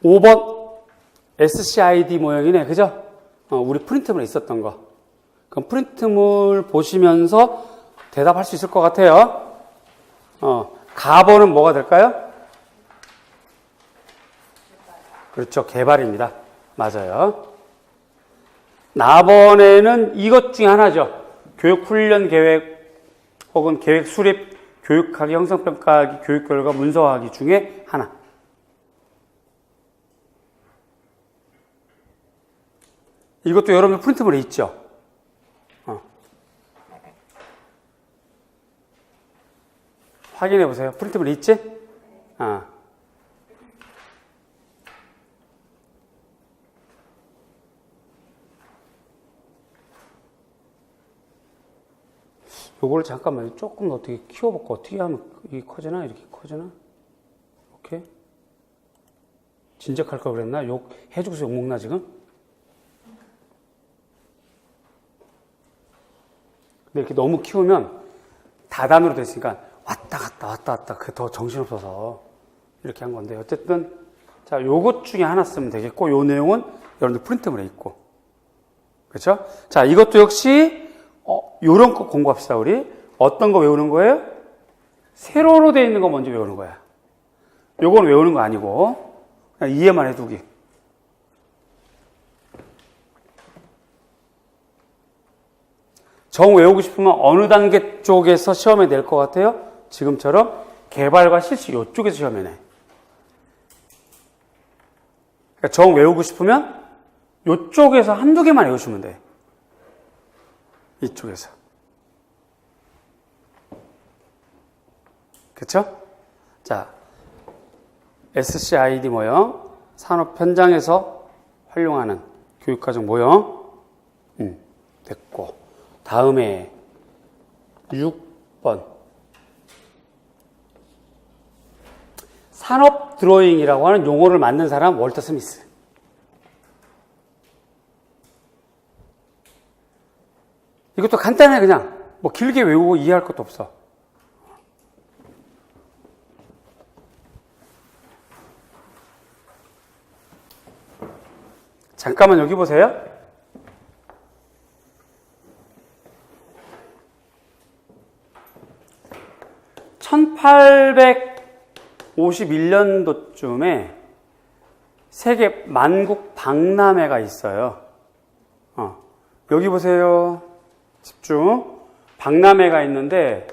5번 SCID 모형이네, 그죠? 우리 프린트물에 있었던 거. 그럼 프린트물 보시면서 대답할 수 있을 것 같아요. 가번은 뭐가 될까요? 그렇죠. 개발입니다. 맞아요. 나번에는 이것 중에 하나죠. 교육훈련 계획 혹은 계획 수립, 교육하기, 형성평가하기, 교육결과 문서화하기 중에 하나. 이것도 여러분 프린트물에 있죠. 확인해 보세요. 프린트물에 있지? 요거를 잠깐만 조금 어떻게 키워볼까? 어떻게 하면 이게 커지나? 이렇게 커지나? 오케이. 진작할 걸 그랬나? 해주고서 욕먹나, 지금? 근데 이렇게 너무 키우면 다단으로 됐으니까 왔다 갔다 그게 더 정신없어서 이렇게 한 건데, 어쨌든 자, 요것 중에 하나 쓰면 되겠고, 요 내용은 여러분들 프린트물에 있고, 그렇죠? 자, 이것도 역시 요런 거 공부합시다. 우리 어떤 거 외우는 거예요? 세로로 되어 있는 거 먼저 외우는 거야. 요건 외우는 거 아니고 그냥 이해만 해두기. 정 외우고 싶으면 어느 단계 쪽에서 시험에 낼 것 같아요? 지금처럼 개발과 실시 이쪽에서 시험에 내. 그러니까 정 외우고 싶으면 이쪽에서 한두 개만 외우시면 돼. 이쪽에서. 그쵸? 자, SCID 모형, 산업 현장에서 활용하는 교육과정 모형, 됐고. 다음에 6번. 산업 드로잉이라고 하는 용어를 만든 사람 월터 스미스. 이것도 간단해. 그냥 뭐 길게 외우고 이해할 것도 없어. 잠깐만 여기 보세요. (1851년도쯤에) 세계 만국 박람회가 있어요. 여기 보세요. 집중. 박람회가 있는데,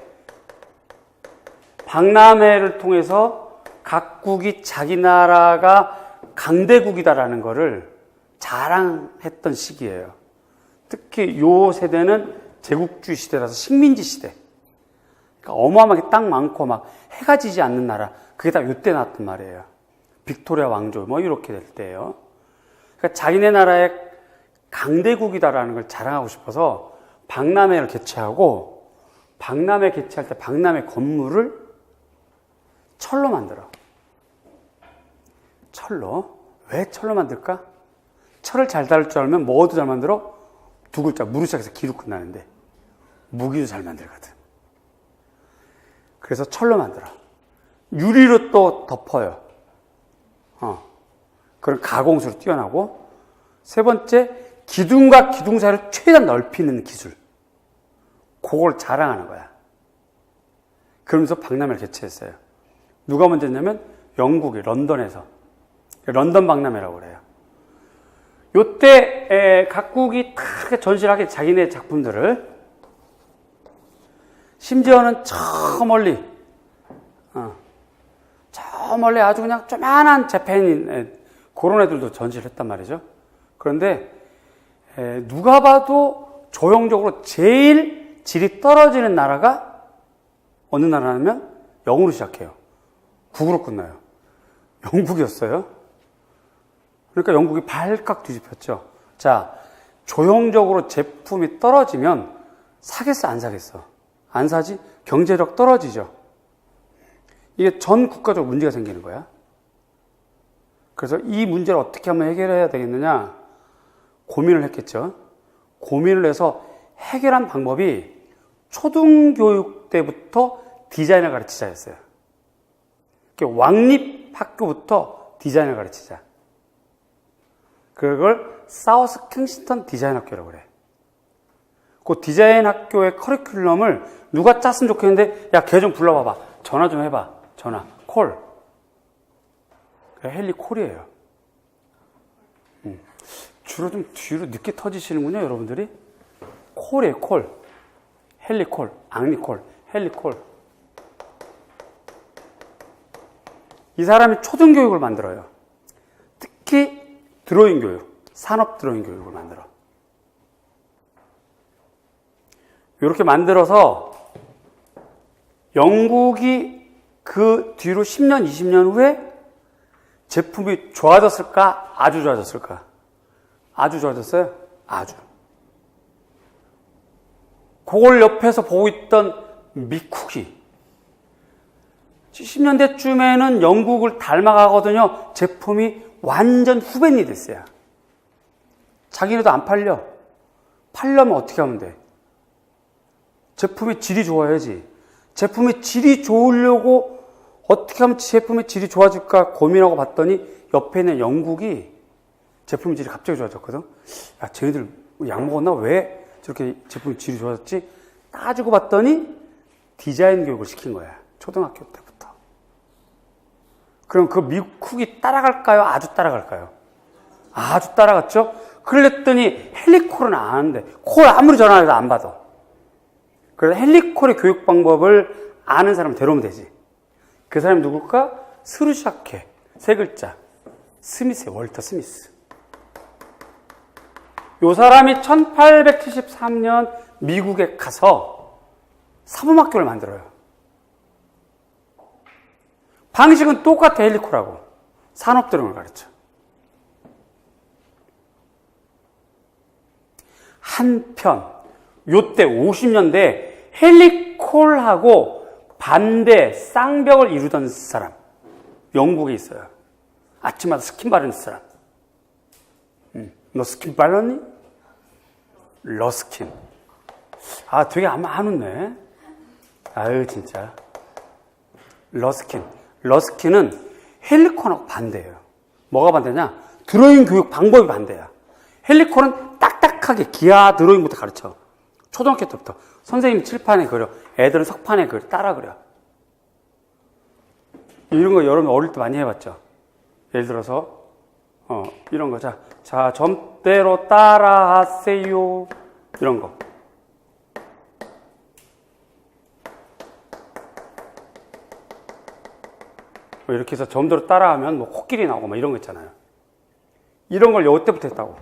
박람회를 통해서 각국이 자기 나라가 강대국이다라는 거를 자랑했던 시기예요. 특히 요 세대는 제국주의 시대라서 식민지 시대. 그러니까 어마어마하게 땅 많고 막 해가 지지 않는 나라. 그게 다 요때 나왔단 말이에요. 빅토리아 왕조 뭐 이렇게 될 때예요. 그러니까 자기네 나라의 강대국이다라는 걸 자랑하고 싶어서 박람회를 개최하고, 박람회 개최할 때 박람회 건물을 철로 만들어. 철로. 왜 철로 만들까? 철을 잘 다룰 줄 알면 뭐도 잘 만들어? 두 글자, 무로 시작해서 기로 끝나는데 무기도 잘 만들거든. 그래서 철로 만들어. 유리로 또 덮어요. 그런 가공수로 뛰어나고. 세 번째, 기둥과 기둥 사이를 최대한 넓히는 기술. 그걸 자랑하는 거야. 그러면서 박람회를 개최했어요. 누가 먼저 했냐면 영국이 런던에서. 런던 박람회라고 그래요. 요때 각국이 다 전시를 하게 자기네 작품들을, 심지어는 저 멀리 아주 그냥 조만한 재팬인 그런 애들도 전시를 했단 말이죠. 그런데 누가 봐도 조형적으로 제일 질이 떨어지는 나라가 어느 나라냐면 영으로 시작해요. 국으로 끝나요. 영국이었어요. 그러니까 영국이 발칵 뒤집혔죠. 자, 조형적으로 제품이 떨어지면 사겠어, 안 사겠어? 안 사지? 경제력 떨어지죠. 이게 전 국가적으로 문제가 생기는 거야. 그래서 이 문제를 어떻게 하면 해결해야 되겠느냐 고민을 했겠죠. 고민을 해서 해결한 방법이 초등교육 때부터 디자인을 가르치자였어요. 왕립 학교부터 디자인을 가르치자. 그걸 사우스 킹스턴 디자인 학교라고 그래. 그 디자인 학교의 커리큘럼을 누가 짰으면 좋겠는데, 야, 걔 좀 불러봐봐. 전화 좀 해봐. 전화. 콜. 헨리 콜이에요. 주로 좀 뒤로 늦게 터지시는군요, 여러분들이. 콜이에요, 콜. 헨리 콜, 앙리 콜, 헨리 콜. 이 사람이 초등교육을 만들어요. 특히 드로잉 교육, 산업 드로잉 교육을 만들어. 이렇게 만들어서 영국이 그 뒤로 10년, 20년 후에 제품이 좋아졌을까? 아주 좋아졌을까? 아주 좋아졌어요? 아주. 그걸 옆에서 보고 있던 미국이 70년대쯤에는 영국을 닮아가거든요. 제품이 완전 후벤이 됐어요. 자기네도 안 팔려. 팔려면 어떻게 하면 돼? 제품의 질이 좋아야지. 제품의 질이 좋으려고 어떻게 하면 제품의 질이 좋아질까 고민하고 봤더니 옆에 있는 영국이 제품 질이 갑자기 좋아졌거든. 야, 쟤네들 약 먹었나? 왜 저렇게 제품 질이 좋아졌지? 따지고 봤더니 디자인 교육을 시킨 거야. 초등학교 때부터. 그럼 그 미국이 따라갈까요? 아주 따라갈까요? 아주 따라갔죠? 그랬더니 헬리콜은 안 하는데, 콜 아무리 전화해도 안 받아. 그래서 헬리콜의 교육 방법을 아는 사람 데려오면 되지. 그 사람이 누굴까? 스루샤케. 세 글자. 스미스예요. 월터 스미스. 요 사람이 1873년 미국에 가서 사범학교를 만들어요. 방식은 똑같아. 헬리콜하고. 산업드럼을 가르쳐. 한편 요때 50년대 헬리콜하고 반대 쌍벽을 이루던 사람 영국에 있어요. 아침마다 스킨 바르는 사람. 너 스킨 발랐니? 러스킨. 아, 되게 안 웃네. 아유, 진짜. 러스킨. 러스킨은 헬리콜하고 반대예요. 뭐가 반대냐? 드로잉 교육 방법이 반대야. 헬리콜은 딱딱하게 기하 드로잉부터 가르쳐. 초등학교 때부터. 선생님이 칠판에 그려. 애들은 석판에 그려. 따라 그려. 이런 거 여러분 어릴 때 많이 해봤죠? 예를 들어서, 이런 거. 자, 점대로 따라하세요. 이런 거. 이렇게 해서 점대로 따라하면 뭐 코끼리 나오고 막 이런 거 있잖아요. 이런 걸 요때부터 했다고.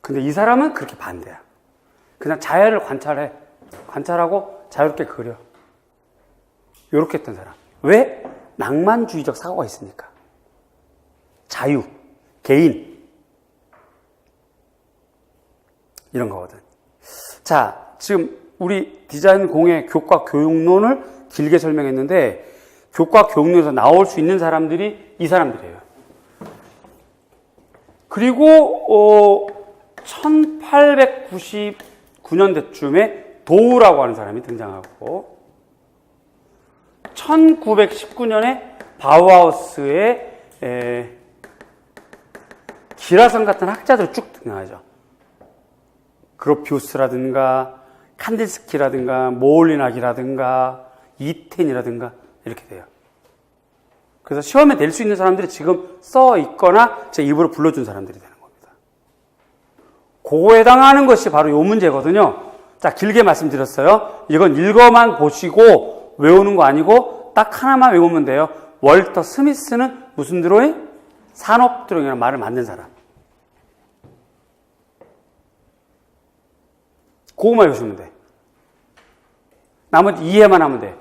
근데 이 사람은 그렇게 반대야. 그냥 자연을 관찰해. 관찰하고 자유롭게 그려. 요렇게 했던 사람. 왜? 낭만주의적 사고가 있으니까. 자유, 개인. 이런 거거든. 자, 지금 우리 디자인 공예 교과 교육론을 길게 설명했는데 교과 교육론에서 나올 수 있는 사람들이 이 사람들이에요. 그리고 1899년대쯤에 도우라고 하는 사람이 등장하고 1919년에 바우하우스의 기라성 같은 학자들이 쭉 등장하죠. 그로피우스라든가 칸딜스키라든가 모홀리나기라든가 이텐이라든가 이렇게 돼요. 그래서 시험에 낼 수 있는 사람들이 지금 써 있거나 제 입으로 불러준 사람들이 되는 겁니다. 그거에 해당하는 것이 바로 요 문제거든요. 자, 길게 말씀드렸어요. 이건 읽어만 보시고 외우는 거 아니고 딱 하나만 외우면 돼요. 월터 스미스는 무슨 드로잉? 산업 드로잉이라는 말을 만든 사람. 그거만 외우시면 돼. 나머지 이해만 하면 돼.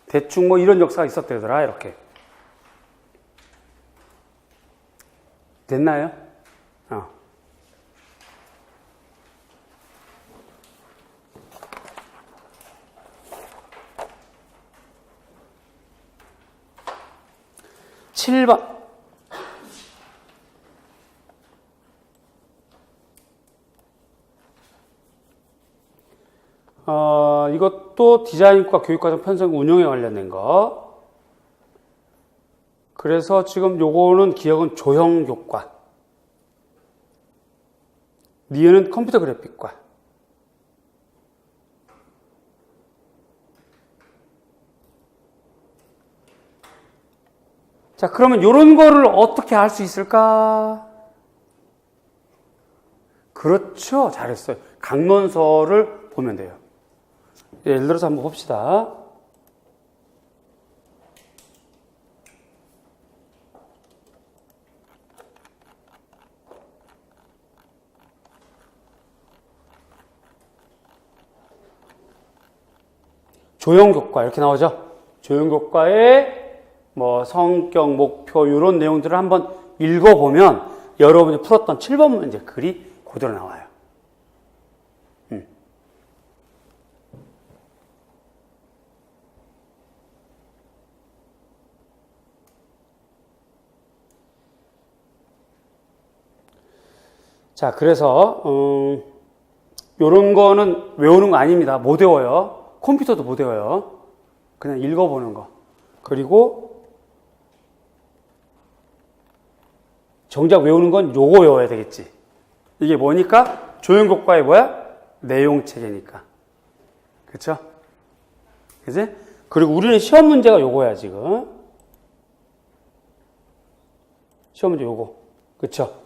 대충 뭐 이런 역사가 있었대더라 이렇게. 됐나요? 7번. 이것도 디자인과 교육과정 편성 운영에 관련된 거. 그래서 지금 요거는 기억은 조형교과. 니은은 컴퓨터 그래픽과. 자, 그러면 요런 거를 어떻게 할 수 있을까? 그렇죠. 잘했어요. 강론서를 보면 돼요. 예를 들어서 한번 봅시다. 조형교과 이렇게 나오죠. 조형교과의 뭐 성격, 목표 이런 내용들을 한번 읽어보면 여러분이 풀었던 7번 문제 글이 그대로 나와요. 자, 그래서 요런 거는 외우는 거 아닙니다. 못 외워요. 컴퓨터도 못 외워요. 그냥 읽어보는 거. 그리고 정작 외우는 건 요거 외워야 되겠지. 이게 뭐니까? 조형교과의 뭐야? 내용체계니까. 그쵸? 그치? 그리고 우리는 시험 문제가 요거야, 지금. 시험 문제 요거. 그쵸?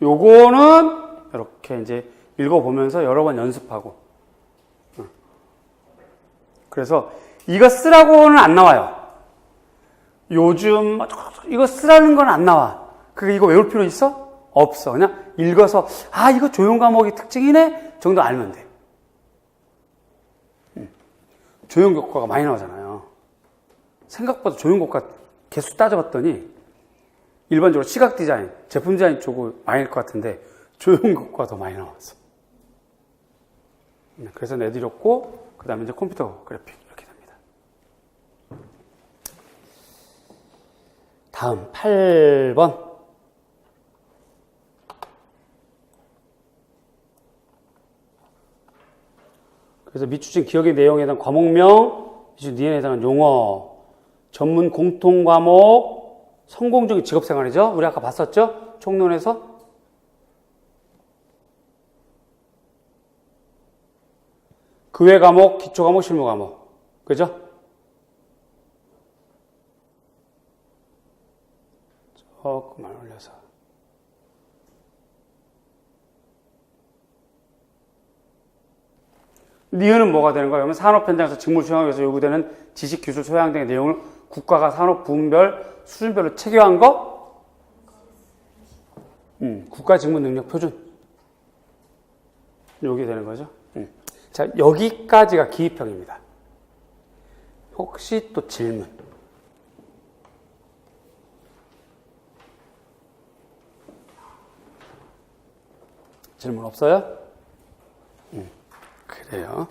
요거는 이렇게 이제 읽어보면서 여러 번 연습하고. 그래서 이거 쓰라고는 안 나와요. 요즘 이거 쓰라는 건 안 나와. 이거 외울 필요 있어? 없어. 그냥 읽어서 이거 조형 과목의 특징이네 정도 알면 돼. 조형 교과가 많이 나오잖아요. 생각보다 조형 교과 개수 따져봤더니 일반적으로 시각 디자인, 제품 디자인 쪽은 많을 것 같은데 조형 교과가 더 많이 나왔어. 그래서 내드렸고 그 다음에 이제 컴퓨터 그래픽 이렇게 됩니다. 다음 8번. 그래서 밑줄친 기억의 내용에 해당 과목명, 니은에 해당하는 용어, 전문 공통 과목, 성공적인 직업생활이죠. 우리 아까 봤었죠? 총론에서. 그 외 과목, 기초 과목, 실무 과목. 그죠? 조금만 올려서. 니은은 뭐가 되는 거예요? 그러면 산업 현장에서 직무 수행하기 위해서 요구되는 지식, 기술, 소양 등의 내용을 국가가 산업 부문별, 수준별로 체계화한 거? 국가 직무 능력 표준. 요게 되는 거죠. 자, 여기까지가 기입형입니다. 혹시 또 질문? 질문 없어요? 그래요.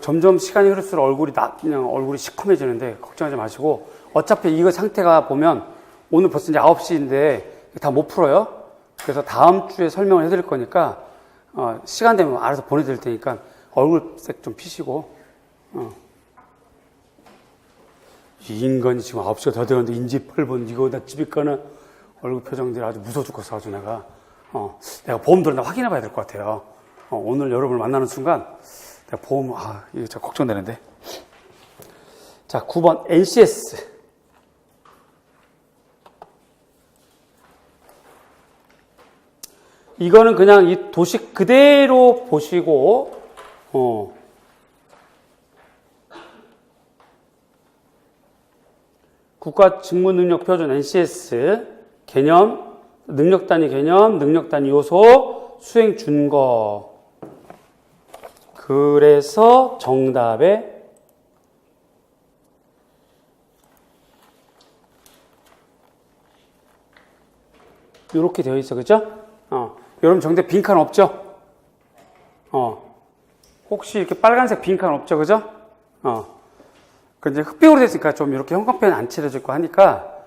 점점 시간이 흐를수록 그냥 얼굴이 시커매지는데 걱정하지 마시고 어차피 이거 상태가 보면 오늘 벌써 이제 9시인데 다 못 풀어요. 그래서 다음 주에 설명을 해드릴 거니까 시간 되면 알아서 보내드릴 테니까 얼굴색 좀 피시고 이 인간이 지금 9시가 더 되었는데 인지 8번 이거 나 집에 가는 얼굴 표정들이 아주 무서워 죽겠어 가지고 내가 보험 들었나 확인해 봐야 될 것 같아요. 오늘 여러분을 만나는 순간 내가 보험 이거 진짜 걱정되는데. 자, 9번 NCS. 이거는 그냥 이 도식 그대로 보시고 국가 직무 능력 표준 NCS 개념, 능력 단위 개념, 능력 단위 요소, 수행 준거. 그래서 정답에 이렇게 되어 있어, 그죠? 여러분 정답 빈칸 없죠? 혹시 이렇게 빨간색 빈칸 없죠, 그죠? 그 이제 흑백으로 됐으니까 좀 이렇게 형광펜 안 칠해질 거 하니까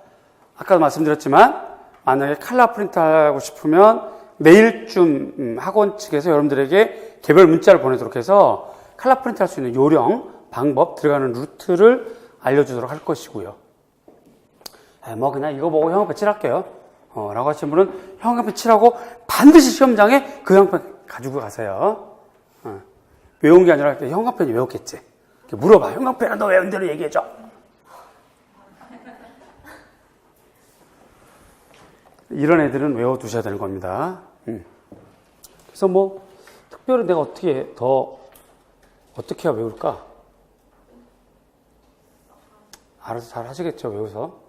아까도 말씀드렸지만 만약에 칼라 프린트 하고 싶으면 내일쯤 학원 측에서 여러분들에게 개별 문자를 보내도록 해서 칼라 프린트 할 수 있는 요령, 방법, 들어가는 루트를 알려주도록 할 것이고요. 그냥 이거 보고 형광펜 칠할게요. 라고 하신 분은 형광펜 칠하고 반드시 시험장에 그 형광펜 가지고 가세요. 외운 게 아니라 형광펜이 외웠겠지. 물어봐. 형광펜은 너 외운 대로 얘기해줘. 이런 애들은 외워두셔야 되는 겁니다. 그래서 특별히 내가 어떻게 해야 외울까? 알아서 잘 하시겠죠, 외워서.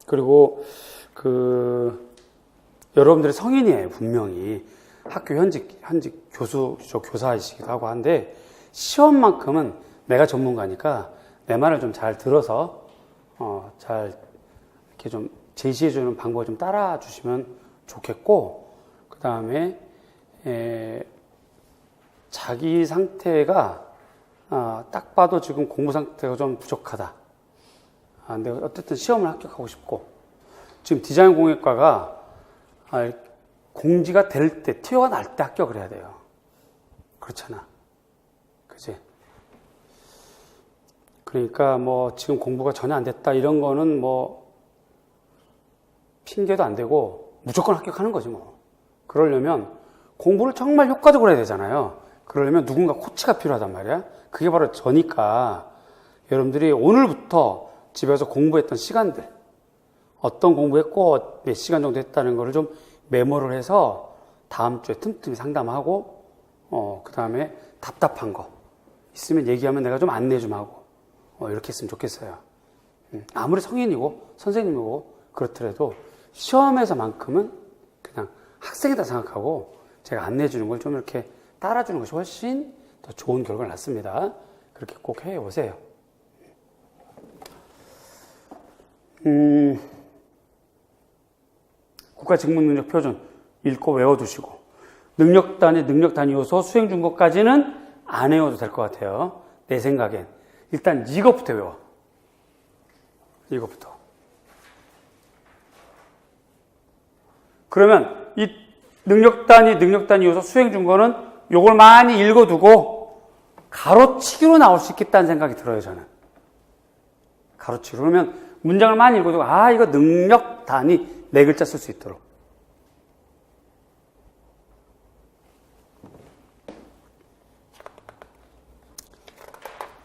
그리고, 여러분들이 성인이에요, 분명히. 학교 현직 교사이시기도 하고 한데, 시험만큼은 내가 전문가니까 내 말을 좀 잘 들어서 잘 이렇게 좀 제시해주는 방법을 좀 따라주시면 좋겠고, 그 다음에 자기 상태가 딱 봐도 지금 공부 상태가 좀 부족하다. 근데 어쨌든 시험을 합격하고 싶고, 지금 디자인 공예과가 공지가 될 때, 티오가 날 때 합격을 해야 돼요. 그렇잖아. 그지? 그러니까 뭐 지금 공부가 전혀 안 됐다 이런 거는 뭐 핑계도 안 되고 무조건 합격하는 거지 뭐. 그러려면 공부를 정말 효과적으로 해야 되잖아요. 그러려면 누군가 코치가 필요하단 말이야. 그게 바로 저니까 여러분들이 오늘부터 집에서 공부했던 시간들, 어떤 공부했고 몇 시간 정도 했다는 거를 좀 메모를 해서 다음 주에 틈틈이 상담하고 그 다음에 답답한 거 있으면 얘기하면 내가 좀 안내 좀 하고 이렇게 했으면 좋겠어요. 아무리 성인이고 선생님이고 그렇더라도 시험에서만큼은 그냥 학생이다 생각하고 제가 안내해 주는 걸 좀 이렇게 따라주는 것이 훨씬 더 좋은 결과를 낳습니다. 그렇게 꼭 해오세요. 국가직무능력 표준 읽고 외워두시고 능력 단위 요소 수행 준거까지는 안 외워도 될 것 같아요. 내 생각엔 일단 이것부터 외워. 이것부터. 그러면 이 능력 단위 요소 수행 준거는 요걸 많이 읽어두고 가로치기로 나올 수 있겠다는 생각이 들어요. 저는 가로치기로. 그러면 문장을 많이 읽어두고 이거 능력 단위 4글자 쓸 수 있도록.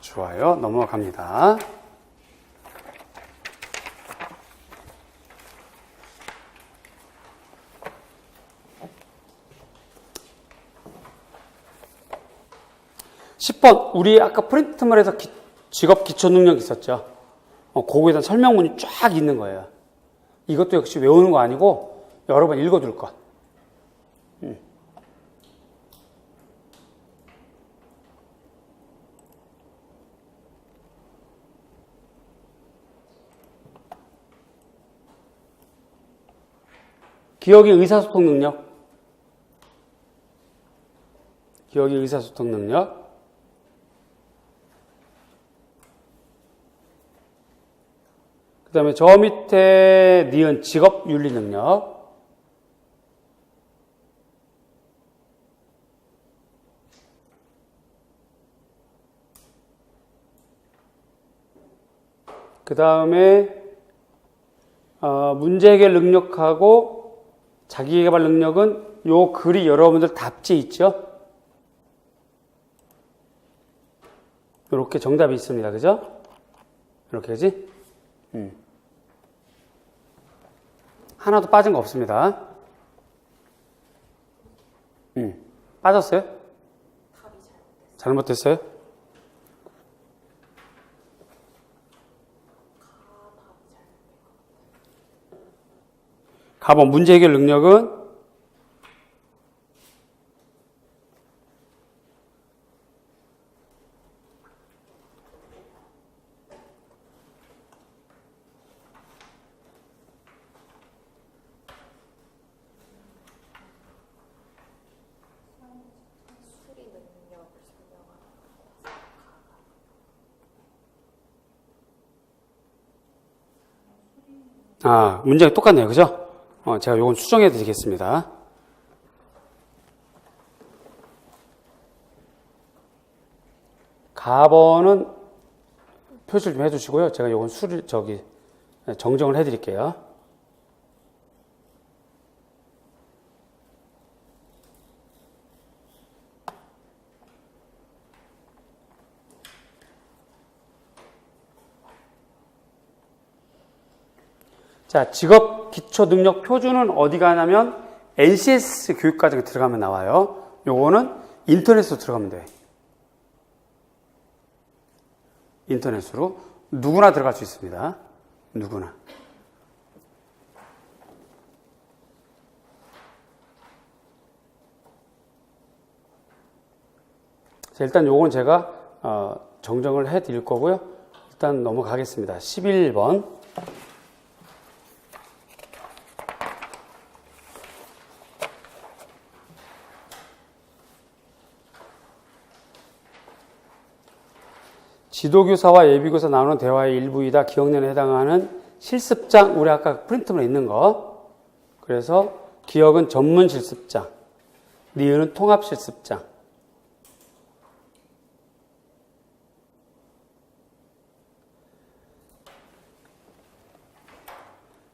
좋아요. 넘어갑니다. (10번) 우리 아까 프린트물에서 직업 기초 능력 있었죠. 그거에 대한 설명문이 쫙 있는 거예요. 이것도 역시 외우는 거 아니고 여러 번 읽어둘 것. 기억의 의사소통 능력. 기억의 의사소통 능력. 그 다음에 저 밑에 니은 직업 윤리 능력. 그 다음에 문제 해결 능력하고 자기개발 능력은 요 글이 여러분들 답지에 있죠? 이렇게 정답이 있습니다. 그죠? 이렇게 하지? 하나도 빠진 거 없습니다. 빠졌어요? 잘못됐어요? 가번 문제 해결 능력은 문제가 똑같네요. 그죠? 제가 요건 수정해 드리겠습니다. 가번은 표시를 좀 해주시고요. 제가 요건 정정을 해 드릴게요. 자, 직업 기초 능력 표준은 어디 가냐면 NCS 교육과정에 들어가면 나와요. 요거는 인터넷으로 들어가면 돼. 인터넷으로 누구나 들어갈 수 있습니다. 누구나. 자, 일단 요건 제가 정정을 해 드릴 거고요. 일단 넘어가겠습니다. 11번. 지도교사와 예비교사 나누는 대화의 일부이다. 기억년에 해당하는 실습장, 우리 아까 프린트문에 있는 거. 그래서 기억은 전문 실습장, 니은은 통합 실습장.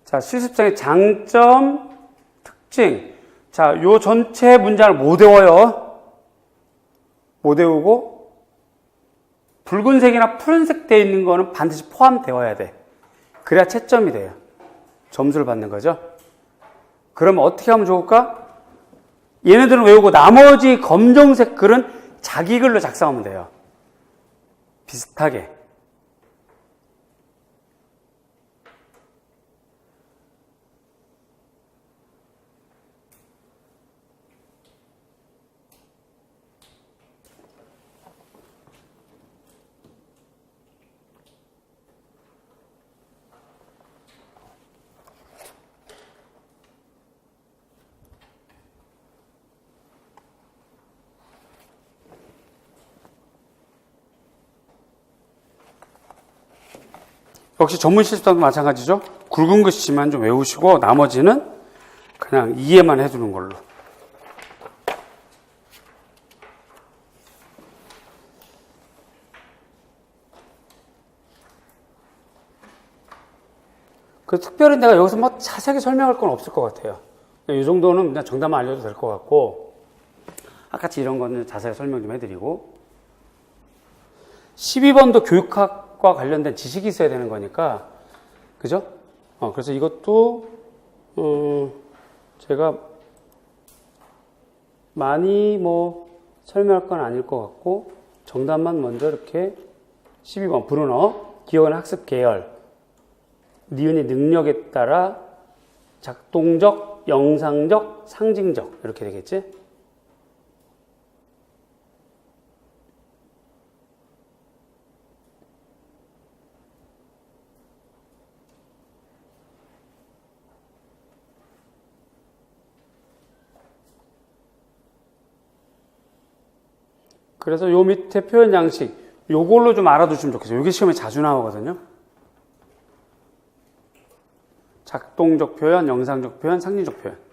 자, 실습장의 장점, 특징. 자, 요 전체 문장을 못 외워요. 못 외우고, 붉은색이나 푸른색 되어 있는 거는 반드시 포함되어야 돼. 그래야 채점이 돼요. 점수를 받는 거죠. 그러면 어떻게 하면 좋을까? 얘네들은 외우고 나머지 검정색 글은 자기 글로 작성하면 돼요. 비슷하게. 역시 전문 실습장도 마찬가지죠. 굵은 글씨만 좀 외우시고 나머지는 그냥 이해만 해두는 걸로. 그 특별히 내가 여기서 뭐 자세하게 설명할 건 없을 것 같아요. 이 정도는 그냥 정답만 알려도 될 것 같고, 아까같이 이런 거는 자세하게 설명 좀 해드리고, 12번도 교육학과 관련된 지식이 있어야 되는 거니까, 그죠? 그래서 이것도, 제가 많이 설명할 건 아닐 것 같고, 정답만 먼저 이렇게 12번 브루너, 기억은 학습 계열, 니은의 능력에 따라 작동적, 영상적, 상징적 이렇게 되겠지? 그래서 요 밑에 표현 양식 요걸로 좀 알아두시면 좋겠어요. 이게 시험에 자주 나오거든요. 작동적 표현, 영상적 표현, 상징적 표현.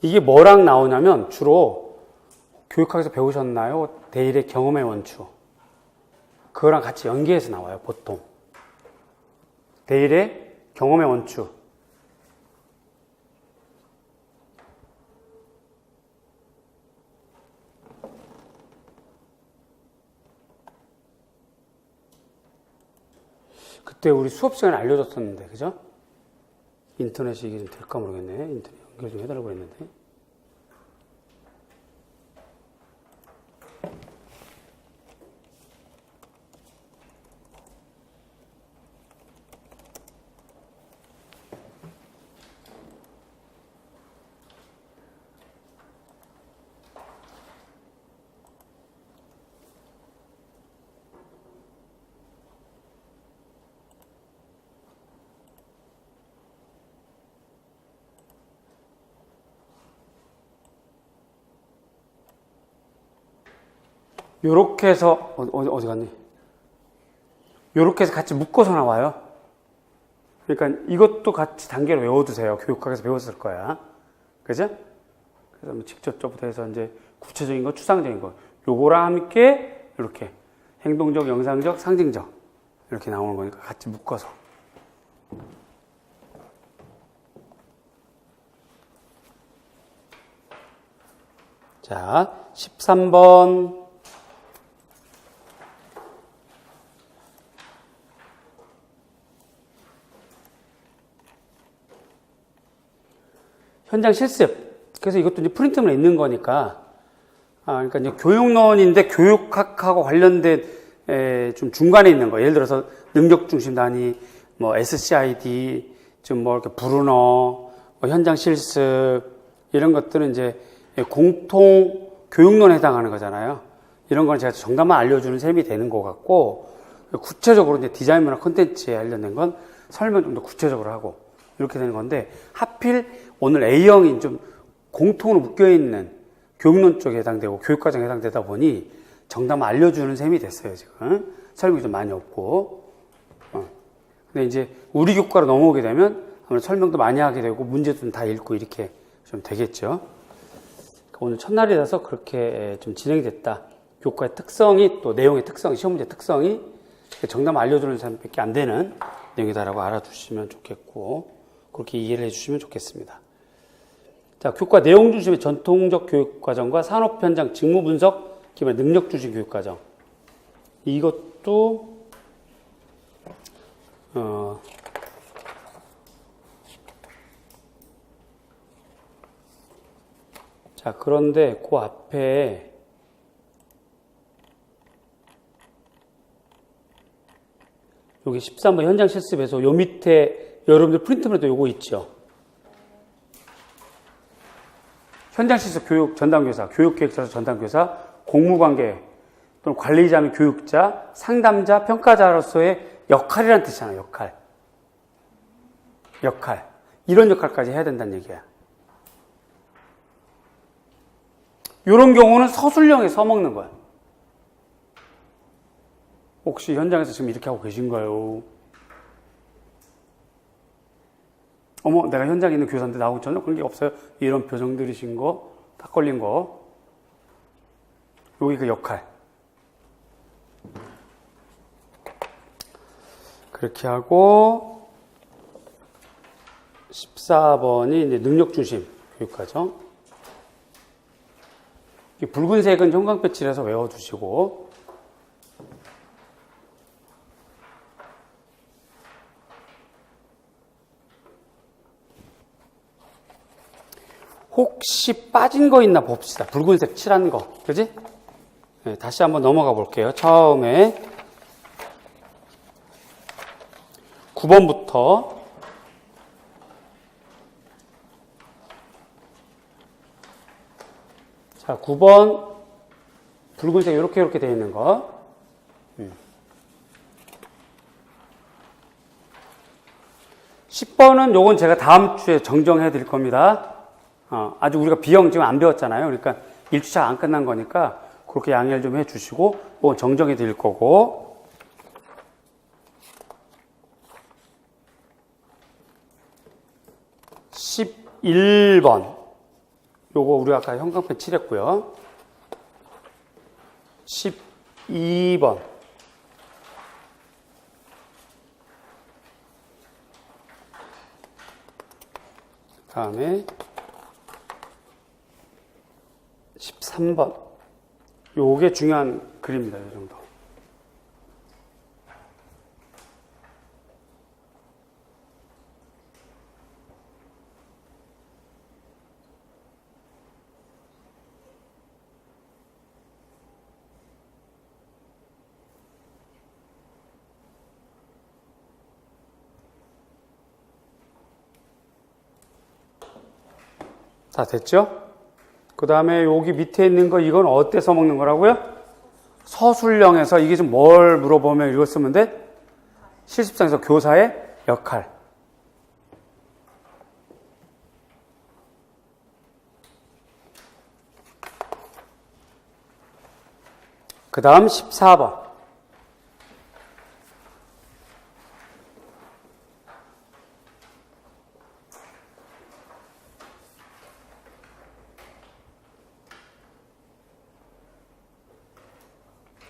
이게 뭐랑 나오냐면 주로 교육학에서 배우셨나요? 대일의 경험의 원추. 그거랑 같이 연계해서 나와요, 보통. 대일의 경험의 원추. 그때 우리 수업 시간에 알려줬었는데, 그죠? 인터넷이 이게 좀 될까 모르겠네. 인터넷 연결 좀 해달라고 했는데. 요렇게 해서, 어디 갔니? 요렇게 해서 같이 묶어서 나와요. 그러니까 이것도 같이 단계로 외워두세요. 교육학에서 배웠을 거야. 그죠? 그래서 뭐 직접적부터 해서 이제 구체적인 거, 추상적인 거. 요거랑 함께 이렇게 행동적, 영상적, 상징적. 이렇게 나오는 거니까 같이 묶어서. 자, 13번. 현장 실습. 그래서 이것도 이제 프린트문에 있는 거니까. 그러니까 이제 교육론인데 교육학하고 관련된 좀 중간에 있는 거. 예를 들어서 능력 중심 단위, SCID, 좀 이렇게 브루너, 현장 실습 이런 것들은 이제 공통 교육론에 해당하는 거잖아요. 이런 건 제가 정답만 알려주는 셈이 되는 것 같고, 구체적으로 이제 디자인 문화 콘텐츠에 관련된 건 설명 좀 더 구체적으로 하고, 이렇게 되는 건데, 하필 오늘 A형이 좀 공통으로 묶여있는 교육론 쪽에 해당되고, 교육과정에 해당되다 보니, 정답만 알려주는 셈이 됐어요, 지금. 설명이 좀 많이 없고. 근데 이제 우리 교과로 넘어오게 되면, 아무래도 설명도 많이 하게 되고, 문제도 좀 다 읽고, 이렇게 좀 되겠죠. 오늘 첫날이라서 그렇게 좀 진행이 됐다. 교과의 특성이, 또 내용의 특성이, 시험 문제 특성이 정답 알려주는 사람밖에 안 되는 내용이다라고 알아두시면 좋겠고, 그렇게 이해를 해주시면 좋겠습니다. 자, 교과 내용 중심의 전통적 교육과정과 산업 현장 직무 분석 기반 능력 중심 교육과정. 이것도 자, 그런데 그 앞에 여기 13번 현장 실습에서 요 밑에 여러분들 프린트물에도 요거 있죠. 현장 실습 교육 전담교사, 교육기획자 전담교사, 공무관계 또는 관리자 및 교육자, 상담자, 평가자로서의 역할이라는 뜻이잖아요. 역할. 이런 역할까지 해야 된다는 얘기야. 이런 경우는 서술형에 써먹는 거야. 혹시 현장에서 지금 이렇게 하고 계신가요? 어머, 내가 현장에 있는 교사인데 나하고 전혀 관계 없어요. 이런 표정들이신 거, 딱 걸린 거. 여기 그 역할. 그렇게 하고 14번이 이제 능력 중심 교육과정. 이 붉은색은 형광빛 칠해서 외워두시고, 혹시 빠진 거 있나 봅시다. 붉은색 칠한 거. 그지? 네, 다시 한번 넘어가 볼게요. 처음에 9번부터 자, 9번 붉은색 이렇게 되어 있는 거. 10번은 요건 제가 다음 주에 정정해 드릴 겁니다. 아직 우리가 B형 지금 안 배웠잖아요. 그러니까 1주차 안 끝난 거니까 그렇게 양해를 좀 해 주시고, 요건 정정해 드릴 거고. 11번. 요거 우리가 아까 형광펜 칠했고요. 12번. 다음에 13번. 요게 중요한 글입니다. 이 정도. 다 됐죠? 그 다음에 여기 밑에 있는 거, 이건 어때 써먹는 거라고요? 서술형에서 이게 좀 뭘 물어보면 이거 쓰면 돼? 실습상에서 교사의 역할. 그 다음 14번.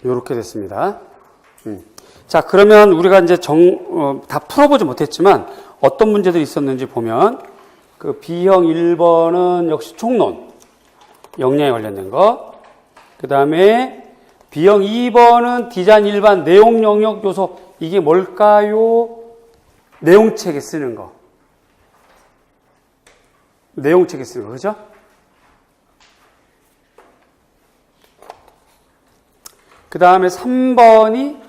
요렇게 됐습니다. 자, 그러면 우리가 이제 다 풀어보지 못했지만 어떤 문제들이 있었는지 보면, 그 B형 1번은 역시 총론, 역량에 관련된 거. 그 다음에 B형 2번은 디자인 일반 내용 영역 요소. 이게 뭘까요? 내용책에 쓰는 거. 내용책에 쓰는 거, 그죠? 그 다음에 3번이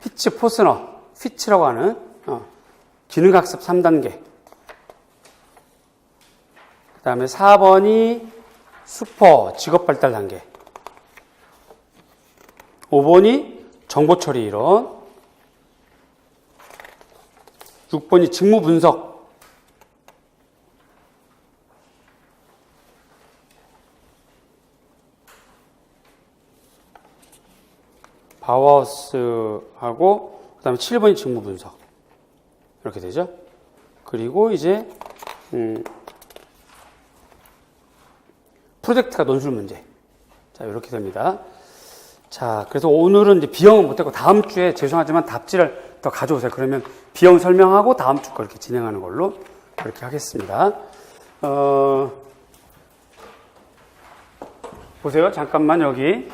피치 포스너, 피치라고 하는 기능학습 3단계. 그 다음에 4번이 슈퍼 직업발달 단계. 5번이 정보처리 이론. 6번이 직무분석. 바우하우스하고 그 다음에 7번이 직무분석. 이렇게 되죠. 그리고 이제 프로젝트가 논술 문제. 자, 이렇게 됩니다. 자, 그래서 오늘은 이제 B형은 못했고 다음 주에 죄송하지만 답지를 더 가져오세요. 그러면 B형 설명하고 다음 주 거 이렇게 진행하는 걸로 그렇게 하겠습니다. 보세요. 잠깐만 여기.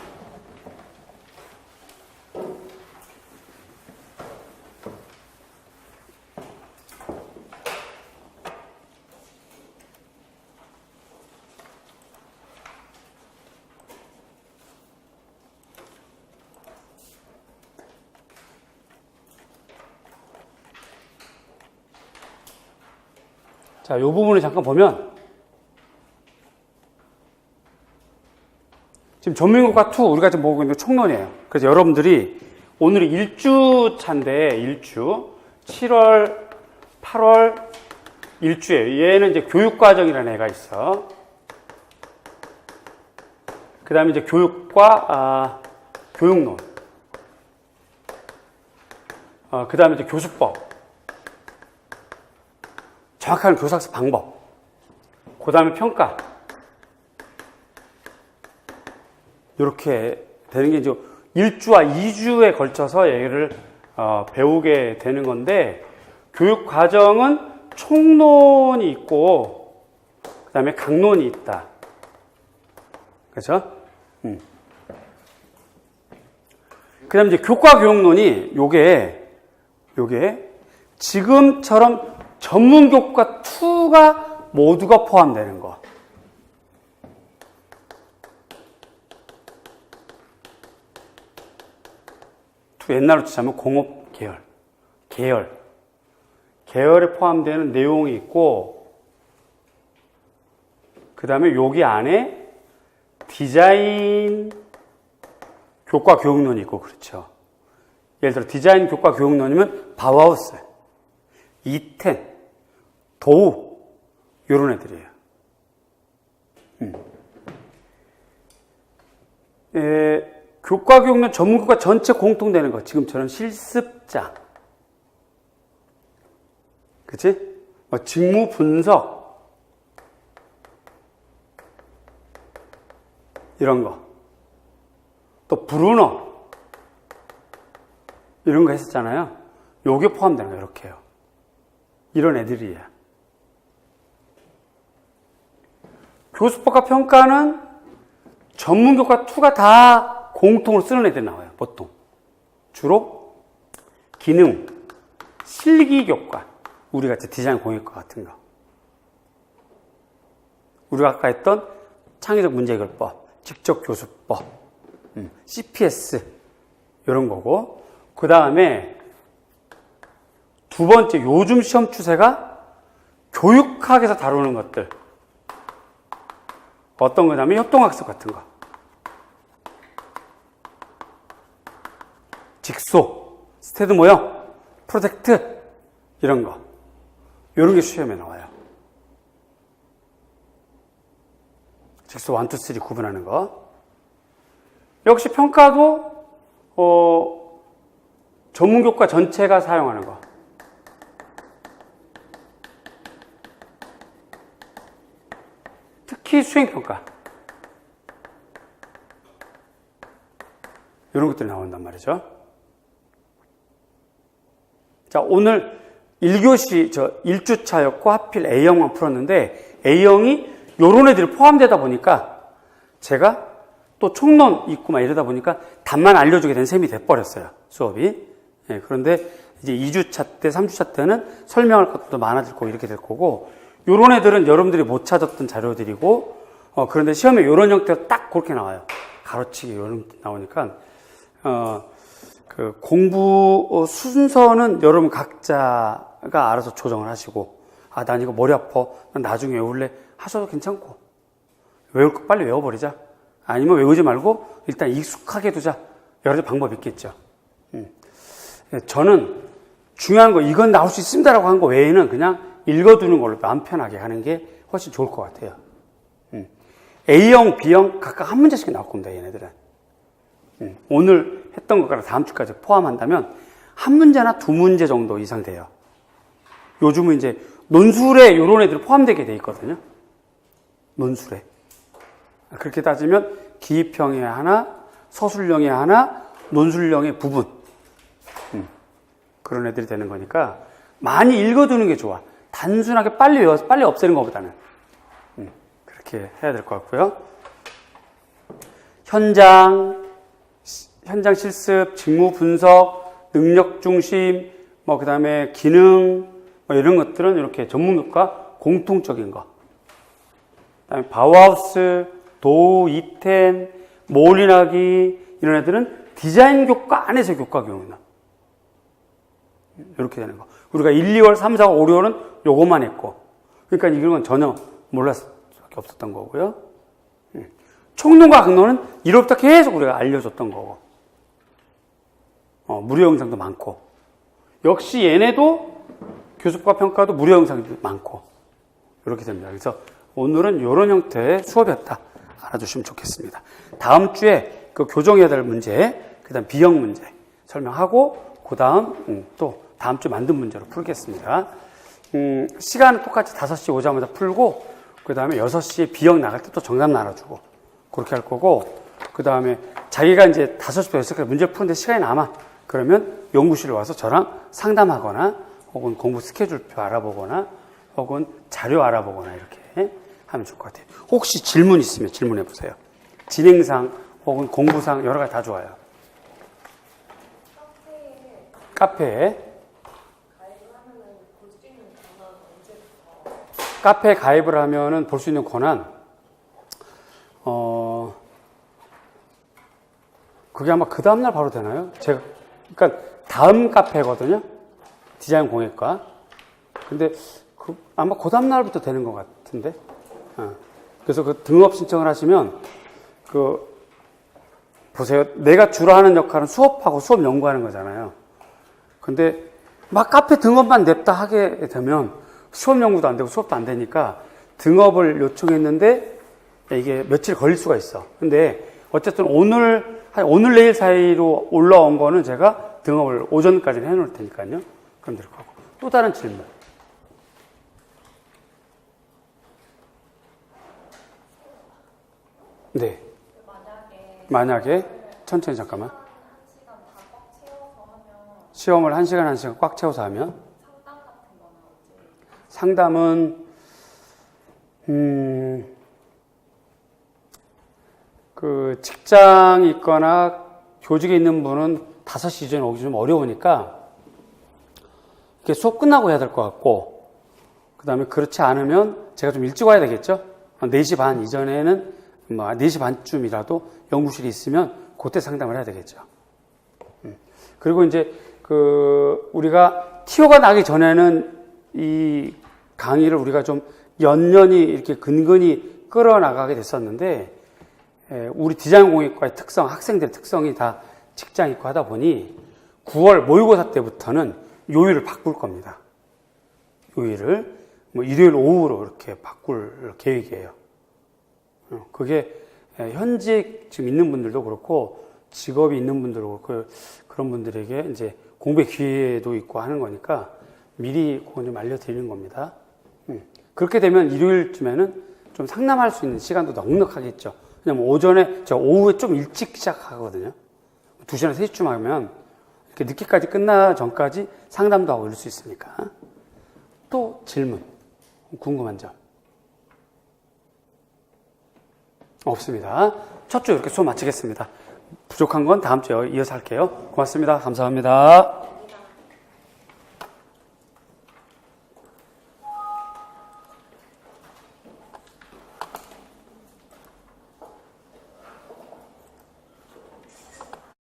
자, 이 부분을 잠깐 보면 지금 전민국과 2 우리가 지금 보고 있는 총론이에요. 그래서 여러분들이 오늘이 1주차인데 1주 7월, 8월 1주예요. 얘는 이제 교육과정이라는 애가 있어. 그 다음에 이제 교육과 교육론. 그 다음에 이제 교수법. 정확한 교사학습 방법. 그 다음에 평가. 이렇게 되는 게 이제 1주와 2주에 걸쳐서 얘를 배우게 되는 건데, 교육 과정은 총론이 있고, 그 다음에 강론이 있다. 그렇죠? 그 다음에 이제 교과 교육론이 요게 지금처럼 전문교과 2가 모두가 포함되는 거. 옛날로 치자면 공업 계열에 포함되는 내용이 있고, 그 다음에 여기 안에 디자인 교과 교육론이 있고, 그렇죠. 예를 들어 디자인 교과 교육론이면 바우하우스, 이텐, 도우 이런 애들이에요. 교과 교육론 전문교과 전체 공통되는 거. 지금처럼 실습장, 그치? 직무 분석 이런 거. 또 브루너 이런 거 했었잖아요. 요게 포함되는 거 이렇게 해요. 이런 애들이에요. 교수법과 평가는 전문교과 2가 다 공통으로 쓰는 애들이 나와요. 보통 주로 기능, 실기교과, 우리 같이 디자인 공예과 같은 거, 우리가 아까 했던 창의적 문제해결법, 직접교수법, CPS 이런 거고, 그 다음에 두 번째 요즘 시험 추세가 교육학에서 다루는 것들. 어떤 거냐면 협동학습 같은 거, 직소, 스테드 모형, 프로젝트 이런 거. 이런 게 시험에 나와요. 직소 1, 2, 3 구분하는 거. 역시 평가도 전문교과 전체가 사용하는 거. 특히 수행평가. 이런 것들이 나온단 말이죠. 자, 오늘 1교시 1주차였고 하필 A형만 풀었는데 A형이 요런 애들이 포함되다 보니까 제가 또 총론 있고 막 이러다 보니까 답만 알려주게 된 셈이 돼버렸어요. 수업이. 예, 그런데 이제 2주차 때, 3주차 때는 설명할 것도 많아질 거고 이렇게 될 거고, 요런 애들은 여러분들이 못 찾았던 자료들이고, 그런데 시험에 요런 형태로 딱 그렇게 나와요. 가로치기 요런 나오니까, 그 공부 순서는 여러분 각자가 알아서 조정을 하시고, 아, 난 이거 머리 아파. 난 나중에 외울래. 하셔도 괜찮고. 외울 거 빨리 외워버리자. 아니면 외우지 말고 일단 익숙하게 두자. 여러 가지 방법이 있겠죠. 저는 중요한 거, 이건 나올 수 있습니다라고 한 거 외에는 그냥 읽어두는 걸로 마음 편하게 하는 게 훨씬 좋을 것 같아요. A형, B형 각각 한 문제씩 나올 겁니다, 얘네들은. 오늘 했던 것과 다음 주까지 포함한다면 한 문제나 두 문제 정도 이상 돼요. 요즘은 이제 논술에 이런 애들 포함되게 돼 있거든요. 논술에. 그렇게 따지면 기입형에 하나, 서술형에 하나, 논술형의 부분. 그런 애들이 되는 거니까 많이 읽어두는 게 좋아. 단순하게 빨리 외워서 빨리 없애는 것보다는. 그렇게 해야 될 것 같고요. 현장 실습, 직무 분석, 능력 중심, 그 다음에 기능, 이런 것들은 이렇게 전문교과 공통적인 거. 그 다음에 바우하우스, 도우, 이텐, 모리나기, 이런 애들은 디자인 교과 안에서 교과 경우나. 이렇게 되는 거. 우리가 1, 2월, 3, 4, 5, 6월은 요것만 했고. 그러니까 이런 건 전혀 몰랐을 수밖에 없었던 거고요. 총론과 강론은 1월부터 계속 우리가 알려줬던 거고. 무료 영상도 많고. 역시 얘네도 교습과 평가도 무료 영상도 많고. 이렇게 됩니다. 그래서 오늘은 이런 형태의 수업이었다. 알아주시면 좋겠습니다. 다음 주에 그 교정해야 될 문제, 그 다음 B형 문제 설명하고, 그 다음 또 다음 주 만든 문제로 풀겠습니다. 시간은 똑같이 5시 오자마자 풀고, 그 다음에 6시에 B형 나갈 때 또 정답 나눠주고, 그렇게 할 거고, 그 다음에 자기가 이제 5시부터 6시까지 문제 푸는데 시간이 남아. 그러면 연구실에 와서 저랑 상담하거나, 혹은 공부 스케줄표 알아보거나, 혹은 자료 알아보거나 이렇게 하면 좋을 것 같아요. 혹시 질문 있으면 질문해 보세요. 진행상 혹은 공부상 여러 가지 다 좋아요. 카페에 가입을 하면은 볼 수 있는 권한, 그게 아마 그 다음날 바로 되나요? 그러니까 다음 카페거든요. 디자인 공예과. 근데 아마 그 다음날부터 되는 것 같은데. 그래서 그 등업 신청을 하시면, 보세요. 내가 주로 하는 역할은 수업하고 수업 연구하는 거잖아요. 근데 막 카페 등업만 냅다 하게 되면 수업 연구도 안 되고 수업도 안 되니까 등업을 요청했는데 이게 며칠 걸릴 수가 있어. 근데 어쨌든 오늘 내일 사이로 올라온 거는 제가 등업을 오전까지는 해놓을 테니까요. 그럼 될 거고. 또 다른 질문. 네. 만약에 천천히 잠깐만. 시험을 1시간 꽉 채워서 하면 상담은 그 직장이 있거나 교직에 있는 분은 5시 전에 오기 좀 어려우니까 이렇게 수업 끝나고 해야 될 것 같고, 그 다음에 그렇지 않으면 제가 좀 일찍 와야 되겠죠. 4시 반 이전에는 4시 반쯤이라도 연구실이 있으면 그때 상담을 해야 되겠죠. 그리고 이제 우리가 티오가 나기 전에는 이 강의를 우리가 좀 연년이 이렇게 근근히 끌어나가게 됐었는데, 우리 디자인 공예과의 특성, 학생들의 특성이 다 직장 있고 하다 보니 9월 모의고사 때부터는 요일을 바꿀 겁니다. 요일을 일요일 오후로 이렇게 바꿀 계획이에요. 그게 현직 지금 있는 분들도 그렇고 직업이 있는 분들도 그렇고 그런 분들에게 이제 공부의 기회도 있고 하는 거니까 미리 그건 좀 알려드리는 겁니다. 그렇게 되면 일요일쯤에는 좀 상담할 수 있는 시간도 넉넉하겠죠. 왜냐면 오후에 좀 일찍 시작하거든요. 2시나 3시쯤 하면 이렇게 늦게까지 끝나 전까지 상담도 하고 이럴 수 있으니까. 또 질문, 궁금한 점 없습니다. 첫 주 이렇게 수업 마치겠습니다. 부족한 건 다음 주에 이어서 할게요. 고맙습니다. 감사합니다.